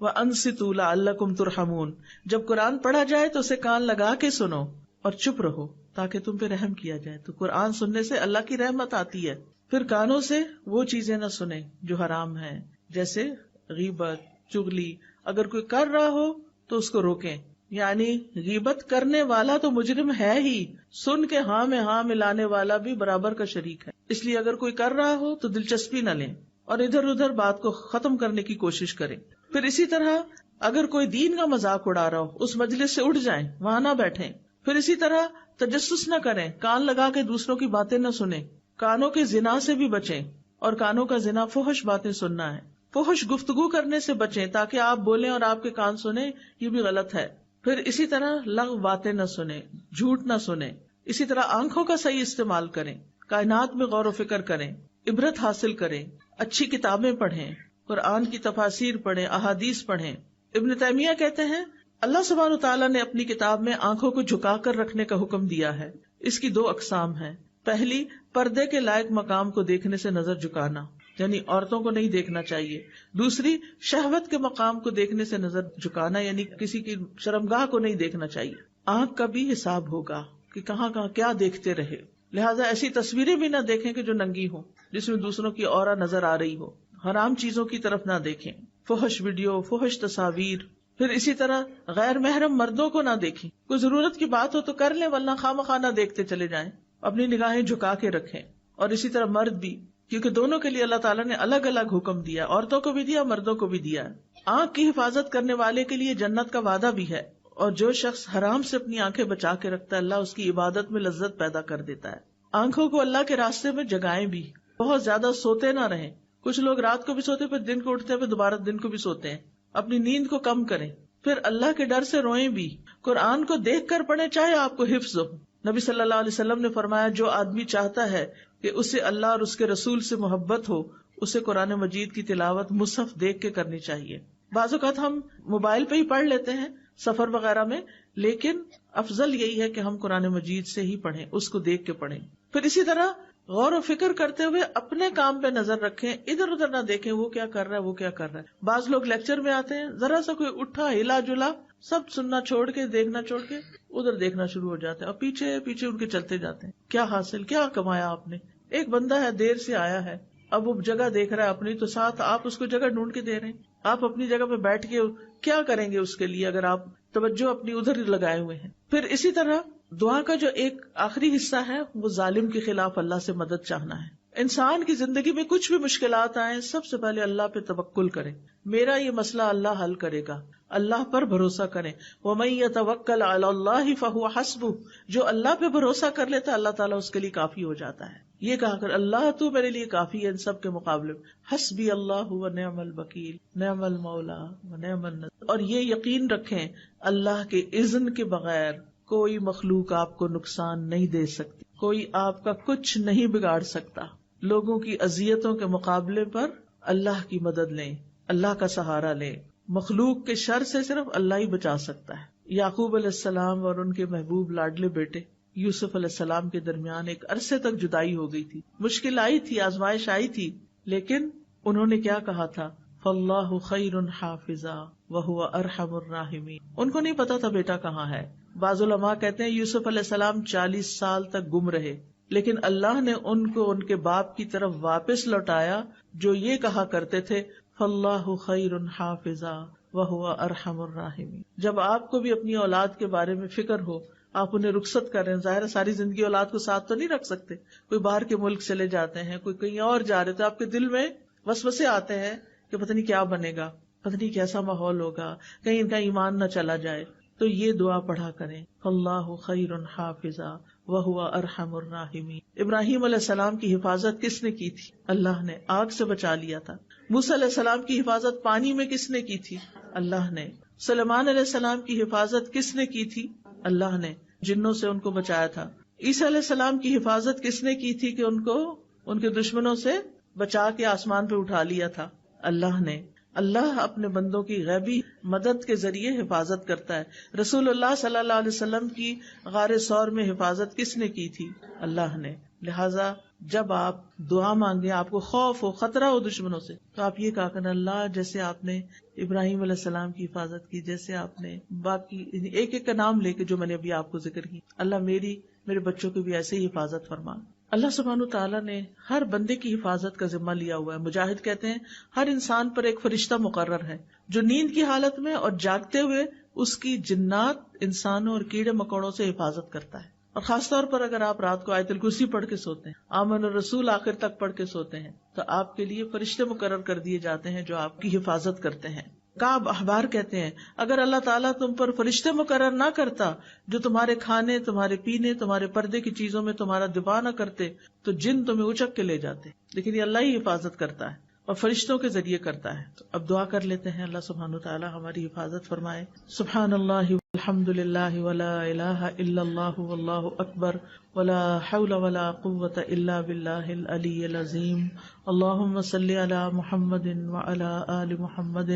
وَأَنصِتُوا لَعَلَّكُمْ تُرْحَمُونَ. جب قرآن پڑھا جائے تو اسے کان لگا کے سنو اور چپ رہو تاکہ تم پہ رحم کیا جائے. تو قرآن سننے سے اللہ کی رحمت آتی ہے. پھر کانوں سے وہ چیزیں نہ سنیں جو حرام ہیں, جیسے غیبت, چغلی. اگر کوئی کر رہا ہو تو اس کو روکیں. یعنی غیبت کرنے والا تو مجرم ہے ہی, سن کے ہاں میں ہاں ملانے والا بھی برابر کا شریک ہے. اس لیے اگر کوئی کر رہا ہو تو دلچسپی نہ لیں اور ادھر ادھر بات کو ختم کرنے کی کوشش کریں. پھر اسی طرح اگر کوئی دین کا مذاق اڑا رہا ہو اس مجلس سے اٹھ جائیں, وہاں نہ بیٹھیں. پھر اسی طرح تجسس نہ کریں, کان لگا کے دوسروں کی باتیں نہ سنیں. کانوں کے زنا سے بھی بچیں, اور کانوں کا زنا فحش باتیں سننا ہے. فحش گفتگو کرنے سے بچیں تاکہ آپ بولیں اور آپ کے کان سنیں, یہ بھی غلط ہے. پھر اسی طرح لغو باتیں نہ سنیں, جھوٹ نہ سنیں. اسی طرح آنکھوں کا صحیح استعمال کریں, کائنات میں غور و فکر کریں, عبرت حاصل کریں, اچھی کتابیں پڑھیں, قرآن کی تفاسیر پڑھیں, احادیث پڑھیں. ابن تیمیہ کہتے ہیں اللہ سبحانہ وتعالیٰ نے اپنی کتاب میں آنکھوں کو جھکا کر رکھنے کا حکم دیا ہے. اس کی 2 اقسام ہیں. پہلی, پردے کے لائق مقام کو دیکھنے سے نظر جھکانا, یعنی عورتوں کو نہیں دیکھنا چاہیے. دوسری, شہوت کے مقام کو دیکھنے سے نظر جھکانا, یعنی کسی کی شرمگاہ کو نہیں دیکھنا چاہیے. آنکھ کا بھی حساب ہوگا کہ کہاں کہاں کیا دیکھتے رہے. لہٰذا ایسی تصویریں بھی نہ دیکھیں کہ جو ننگی ہوں, جس میں دوسروں کی عورت نظر آ رہی ہو. حرام چیزوں کی طرف نہ دیکھیں, فحش ویڈیو, فحش تصاویر. پھر اسی طرح غیر محرم مردوں کو نہ دیکھیں. کوئی ضرورت کی بات ہو تو کر لیں, ورنہ خواہ نہ دیکھتے چلے جائیں. اپنی نگاہیں جھکا کے رکھیں. اور اسی طرح مرد بھی, کیونکہ دونوں کے لیے اللہ تعالیٰ نے الگ الگ حکم دیا, عورتوں کو بھی دیا, مردوں کو بھی دیا. آنکھ کی حفاظت کرنے والے کے لیے جنت کا وعدہ بھی ہے, اور جو شخص حرام سے اپنی آنکھیں بچا کے رکھتا ہے اللہ اس کی عبادت میں لذت پیدا کر دیتا ہے. آنکھوں کو اللہ کے راستے میں جگائیں بھی, بہت زیادہ سوتے نہ رہیں. کچھ لوگ رات کو بھی سوتے پھر دن کو اٹھتے ہیں, پھر دوبارہ دن کو بھی سوتے ہیں. اپنی نیند کو کم کریں. پھر اللہ کے ڈر سے روئیں بھی. قرآن کو دیکھ کر پڑھیں چاہے آپ کو حفظ ہو. نبی صلی اللہ علیہ وسلم نے فرمایا جو آدمی چاہتا ہے کہ اسے اللہ اور اس کے رسول سے محبت ہو, اسے قرآن مجید کی تلاوت مصحف دیکھ کے کرنی چاہیے. بعض اوقات ہم موبائل پہ ہی پڑھ لیتے ہیں سفر وغیرہ میں, لیکن افضل یہی ہے کہ ہم قرآن مجید سے ہی پڑھیں, اس کو دیکھ کے پڑھیں. پھر اسی طرح غور و فکر کرتے ہوئے اپنے کام پہ نظر رکھیں, ادھر ادھر نہ دیکھیں وہ کیا کر رہا ہے وہ کیا کر رہا ہے. بعض لوگ لیکچر میں آتے ہیں, ذرا سا کوئی اٹھا ہلا جلا سب سننا چھوڑ کے, دیکھنا چھوڑ کے ادھر دیکھنا شروع ہو جاتے ہیں, اور پیچھے پیچھے ان کے چلتے جاتے ہیں. کیا حاصل, کیا کمایا آپ نے؟ ایک بندہ ہے دیر سے آیا ہے, اب وہ جگہ دیکھ رہا ہے اپنی, تو ساتھ آپ اس کو جگہ ڈھونڈ کے دے رہے ہیں. آپ اپنی جگہ پہ بیٹھ کے کیا کریں گے اس کے لیے اگر آپ توجہ اپنی ادھر لگائے ہوئے ہیں. پھر اسی طرح دعا کا جو ایک آخری حصہ ہے وہ ظالم کے خلاف اللہ سے مدد چاہنا ہے. انسان کی زندگی میں کچھ بھی مشکلات آئیں, سب سے پہلے اللہ پہ توکل کریں. میرا یہ مسئلہ اللہ حل کرے گا, اللہ پر بھروسہ کریں. وَمَن يَتَوَكَّلْ عَلَى اللَّهِ فَهُوَ حَسْبُهُ, جو اللہ پہ بھروسہ کر لیتا ہے اللہ تعالیٰ اس کے لیے کافی ہو جاتا ہے. یہ کہا کر اللہ تو میرے لیے کافی ہے ان سب کے مقابلے میں. حسبی اللہ ونعم الوکیل نعم المولا ونعم النصیر. اور یہ یقین رکھیں اللہ کے اذن کے بغیر کوئی مخلوق آپ کو نقصان نہیں دے سکتی, کوئی آپ کا کچھ نہیں بگاڑ سکتا. لوگوں کی اذیتوں کے مقابلے پر اللہ کی مدد لیں, اللہ کا سہارا لیں. مخلوق کے شر سے صرف اللہ ہی بچا سکتا ہے. یعقوب علیہ السلام اور ان کے محبوب لاڈلے بیٹے یوسف علیہ السلام کے درمیان ایک عرصے تک جدائی ہو گئی تھی, مشکل آئی تھی, آزمائش آئی تھی, لیکن انہوں نے کیا کہا تھا, فاللہ خیر حافظا وہو ارحم الراحمین. ان کو نہیں پتا تھا بیٹا کہاں ہے. بعض علماء کہتے ہیں یوسف علیہ السلام 40 سال تک گم رہے, لیکن اللہ نے ان کو ان کے باپ کی طرف واپس لوٹایا جو یہ کہا کرتے تھے فاللہ خیر حافظا وہو ارحم الراحمین. جب آپ کو بھی اپنی اولاد کے بارے میں فکر ہو, آپ انہیں رخصت کر رہے ہیں, ظاہر ساری زندگی اولاد کو ساتھ تو نہیں رکھ سکتے, کوئی باہر کے ملک چلے جاتے ہیں, کوئی کہیں اور جا رہے, تو آپ کے دل میں وسوسے آتے ہیں کہ پتہ نہیں کیا بنے گا, پتہ نہیں کیسا ماحول ہوگا, کہیں ان کا ایمان نہ چلا جائے. تو یہ دعا پڑھا کریں, اللہ خیر حافظا وہو ارحم الراحمین. ابراہیم علیہ السلام کی حفاظت کس نے کی تھی؟ اللہ نے. آگ سے بچا لیا تھا. موسیٰ علیہ السلام کی حفاظت پانی میں کس نے کی تھی؟ اللہ نے. سلیمان علیہ السلام کی حفاظت کس نے کی تھی؟ اللہ نے. جنوں سے ان کو بچایا تھا. عیسیٰ علیہ السلام کی حفاظت کس نے کی تھی کہ ان کو ان کے دشمنوں سے بچا کے آسمان پہ اٹھا لیا تھا؟ اللہ نے. اللہ اپنے بندوں کی غیبی مدد کے ذریعے حفاظت کرتا ہے. رسول اللہ صلی اللہ علیہ وسلم کی غار ثور میں حفاظت کس نے کی تھی؟ اللہ نے. لہٰذا جب آپ دعا مانگے، آپ کو خوف ہو، خطرہ ہو دشمنوں سے، تو آپ یہ کہا کرنا اللہ جیسے آپ نے ابراہیم علیہ السلام کی حفاظت کی، جیسے آپ نے باقی ایک ایک کا نام لے کے جو میں نے ابھی آپ کو ذکر کی، اللہ میرے بچوں کی بھی ایسے ہی حفاظت فرما. اللہ سبحانہ تعالیٰ نے ہر بندے کی حفاظت کا ذمہ لیا ہوا ہے. مجاہد کہتے ہیں ہر انسان پر ایک فرشتہ مقرر ہے جو نیند کی حالت میں اور جاگتے ہوئے اس کی جنات، انسانوں اور کیڑے مکوڑوں سے حفاظت کرتا ہے. اور خاص طور پر اگر آپ رات کو آیت الکرسی پڑھ کے سوتے ہیں، آمن الرسول آخر تک پڑھ کے سوتے ہیں، تو آپ کے لیے فرشتے مقرر کر دیے جاتے ہیں جو آپ کی حفاظت کرتے ہیں. کعب احبار کہتے ہیں اگر اللہ تعالیٰ تم پر فرشتے مقرر نہ کرتا جو تمہارے کھانے، تمہارے پینے، تمہارے پردے کی چیزوں میں تمہارا دفاع نہ کرتے تو جن تمہیں اچک کے لے جاتے. لیکن یہ اللہ ہی حفاظت کرتا ہے اور فرشتوں کے ذریعے کرتا ہے. تو اب دعا کر لیتے ہیں اللہ سبحانہ وتعالی ہماری حفاظت فرمائے. سبحان اللہ والحمد للہ ولا الہ الا اللہ واللہ اکبر ولا حول ولا قوة الا باللہ العلی العظیم. اللہم صل علی محمد وعلی آل محمد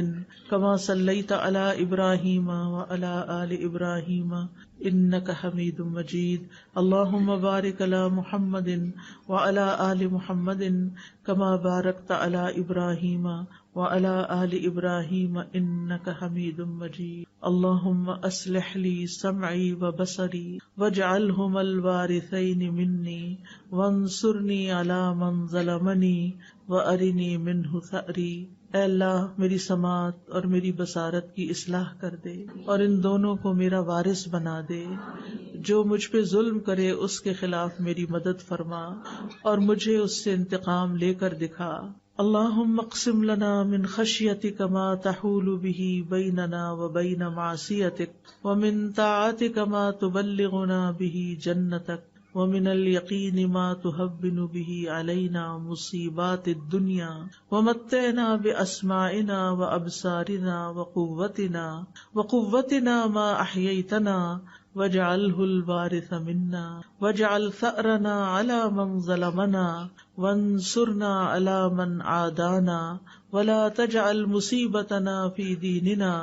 کما صلیت علی ابراہیم وعلی آل ابراہیم انک حمید مجید. اللہم بارک علی محمد وعلی آل محمد کما بارکت علی ابراہیم وعلی آل ابراہیم انک حمید مجید. اللہم اصلح لی سمعی وبصری واجعلہما الوارثین منی وانصرنی علی من ظلمنی وارنی منہ ثأری. اے اللہ میری سماعت اور میری بصارت کی اصلاح کر دے اور ان دونوں کو میرا وارث بنا دے. جو مجھ پہ ظلم کرے اس کے خلاف میری مدد فرما اور مجھے اس سے انتقام لے کر دکھا. اللہم اقسم لنا من خشیتک ما تحول به بیننا وبین معصیتک ومن طاعتک ما تبلغنا به جنتک ومن اليقین ما تهون به علینا مصیبات الدنیا ومتعنا باسماعنا وابصارنا وقوتنا ما احییتنا واجعلہ الوارث منا واجعل ثأرنا علی من ظلمنا وانصرنا علی من عادانا ولا تجعل مصیبتنا فی دیننا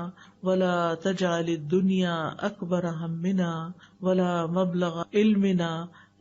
ولا تجعل الدنیا اکبر ہمنا ولا مبلغ علمنا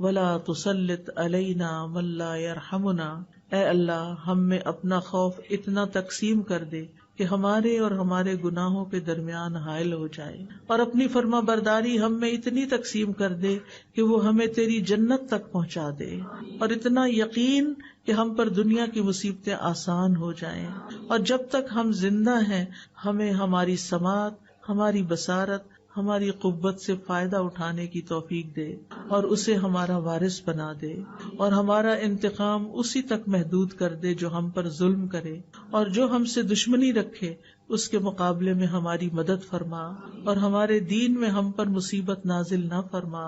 ولا تسلط علینا من لا یرحمنا. اے اللہ ہم میں اپنا خوف اتنا تقسیم کر دے کہ ہمارے اور ہمارے گناہوں کے درمیان حائل ہو جائے، اور اپنی فرما برداری ہم میں اتنی تقسیم کر دے کہ وہ ہمیں تیری جنت تک پہنچا دے، اور اتنا یقین کہ ہم پر دنیا کی مصیبتیں آسان ہو جائیں. اور جب تک ہم زندہ ہیں ہمیں ہماری سماعت، ہماری بصارت، ہماری قوت سے فائدہ اٹھانے کی توفیق دے اور اسے ہمارا وارث بنا دے، اور ہمارا انتقام اسی تک محدود کر دے جو ہم پر ظلم کرے، اور جو ہم سے دشمنی رکھے اس کے مقابلے میں ہماری مدد فرما، اور ہمارے دین میں ہم پر مصیبت نازل نہ فرما،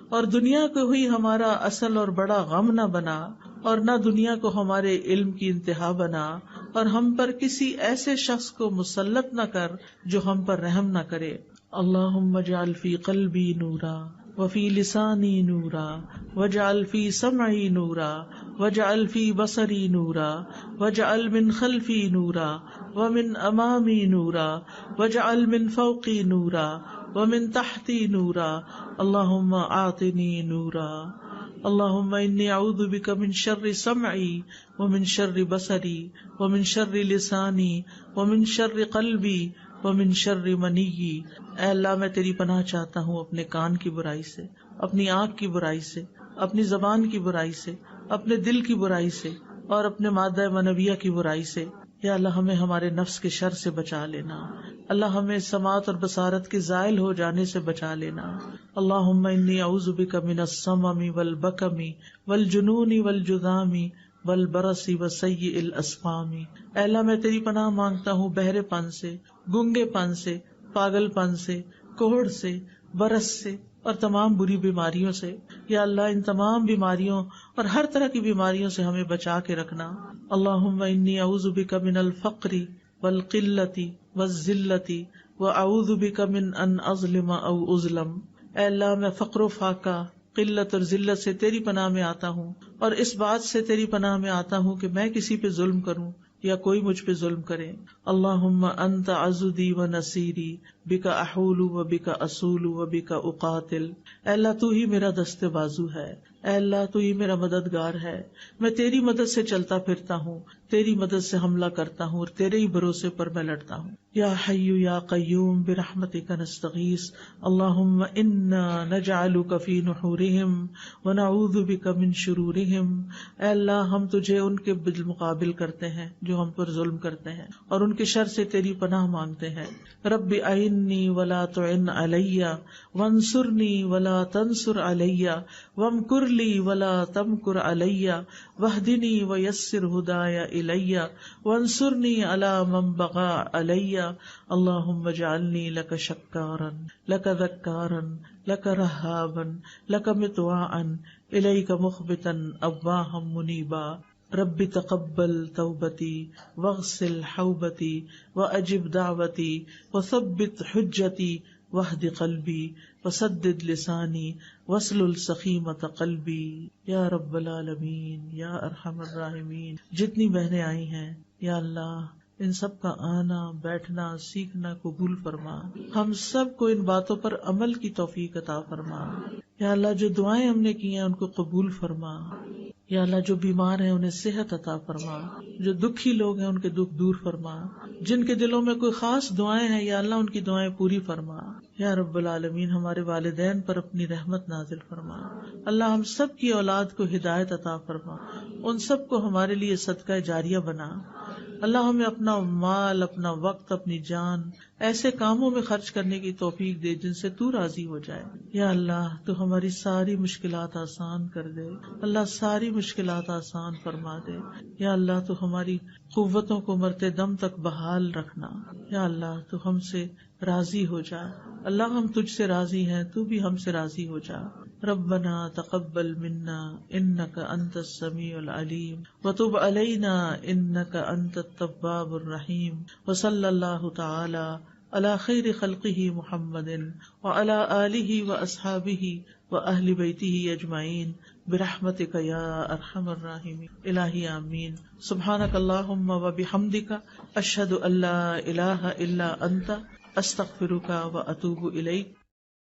اور دنیا کو ہی ہمارا اصل اور بڑا غم نہ بنا، اور نہ دنیا کو ہمارے علم کی انتہا بنا، اور ہم پر کسی ایسے شخص کو مسلط نہ کر جو ہم پر رحم نہ کرے. اللہم اجعل فی قلبی نورا وفی لسانی نورا واجعل فی سمعی نورا واجعل فی بصری نورا واجعل من خلفی نورا ومن امامی نورا واجعل من فوقی نورا ومن تحتی نورا. اللہم اعطنی نورا. اللہم انی اعوذ بک من شر سمعی ومن شر بصری ومن شر لسانی ومن شر قلبی ومن شر منی. اے اللہ میں تیری پناہ چاہتا ہوں اپنے کان کی برائی سے، اپنی آنکھ کی برائی سے، اپنی زبان کی برائی سے، اپنے دل کی برائی سے، اور اپنے مادہ منویہ کی برائی سے. یا اللہ ہمیں ہمارے نفس کے شر سے بچا لینا. اللہ ہمیں سماعت اور بصارت کے زائل ہو جانے سے بچا لینا. اللہم انی اعوذ بک من السمم والبکم والجنون والجذام والبرص وسیء الاسقام. اے اللہ میں تیری پناہ مانگتا ہوں بہرے پن سے، گنگے پن سے، پاگل پن سے، کوڑھ سے، برس سے اور تمام بری بیماریوں سے. یا اللہ ان تمام بیماریوں اور ہر طرح کی بیماریوں سے ہمیں بچا کے رکھنا. اللہم انی اعوذ بک من الفقر والقلة والذلة وأعوذ بك من أن أظلم أو أظلم. اے اللہ میں فقر و فاقہ، قلت اور ذلت سے تیری پناہ میں آتا ہوں، اور اس بات سے تیری پناہ میں آتا ہوں کہ میں کسی پہ ظلم کروں یا کوئی مجھ پہ ظلم کرے. اللہم انت عضدی و نصیری بک احول و بک اصول و بک اقاتل. اے اللہ تو ہی میرا دست بازو ہے، اے اللہ تو ہی میرا مددگار ہے، میں تیری مدد سے چلتا پھرتا ہوں، تیری مدد سے حملہ کرتا ہوں اور تیرے ہی بھروسے پر میں لڑتا ہوں. یا حی یا قیوم برحمتک نستغیث اللہم انا نجعلک فی نحورہم ونعوذ بک من شرورہم. اے اللہ ہم تجھے ان کے بالمقابل کرتے ہیں جو ہم پر ظلم کرتے ہیں، اور ان کے شر سے تیری پناہ مانگتے ہیں. رب اعنی ولا تعن علی وانصرنی ولا تنصر علی وامکر لی ولا تمکر علی واہدنی ویسر ہدای الی وانصرنی علی من بغی علی. اللہم اجعلنی لک شکارا لک ذکارا لک رہابا لک مطواعا الیک مخبتا اواہا منیبا. رب تقبل توبتی واغسل حوبتی واجب دعوتی وثبت حجتی واہد قلبی وسدد لسانی واسلل سخیمۃ قلبی. یا رب العالمین یا ارحم الراحمین. جتنی بہنیں آئی ہیں یا اللہ ان سب کا آنا بیٹھنا سیکھنا قبول فرما. ہم سب کو ان باتوں پر عمل کی توفیق عطا فرما. یا اللہ جو دعائیں ہم نے کی ہیں ان کو قبول فرما. یا اللہ جو بیمار ہیں انہیں صحت عطا فرما، جو دکھی لوگ ہیں ان کے دکھ دور فرما، جن کے دلوں میں کوئی خاص دعائیں ہیں یا اللہ ان کی دعائیں پوری فرما. یا رب العالمین ہمارے والدین پر اپنی رحمت نازل فرما. اللہ ہم سب کی اولاد کو ہدایت عطا فرما، ان سب کو ہمارے لیے صدقہ جاریہ بنا. اللہ ہمیں اپنا مال، اپنا وقت، اپنی جان ایسے کاموں میں خرچ کرنے کی توفیق دے جن سے تو راضی ہو جائے. یا اللہ تو ہماری ساری مشکلات آسان کر دے. اللہ ساری مشکلات آسان فرما دے. یا اللہ تو ہماری قوتوں کو مرتے دم تک بحال رکھنا. یا اللہ تو ہم سے راضی ہو جا. اللہ ہم تجھ سے راضی ہیں، تو بھی ہم سے راضی ہو جا. ربنا تقبل منا انك انت السميع العليم وتب علينا انك انت التواب الرحيم. وصلى الله تعالى على خير خلقه محمد وعلى آله واصحابه واهل بيته اجمعين برحمتك يا ارحم الراحمين. الہی آمین. سبحانك اللهم وبحمدك اشهد ان لا اله الا انت استغفرك واتوب اليك.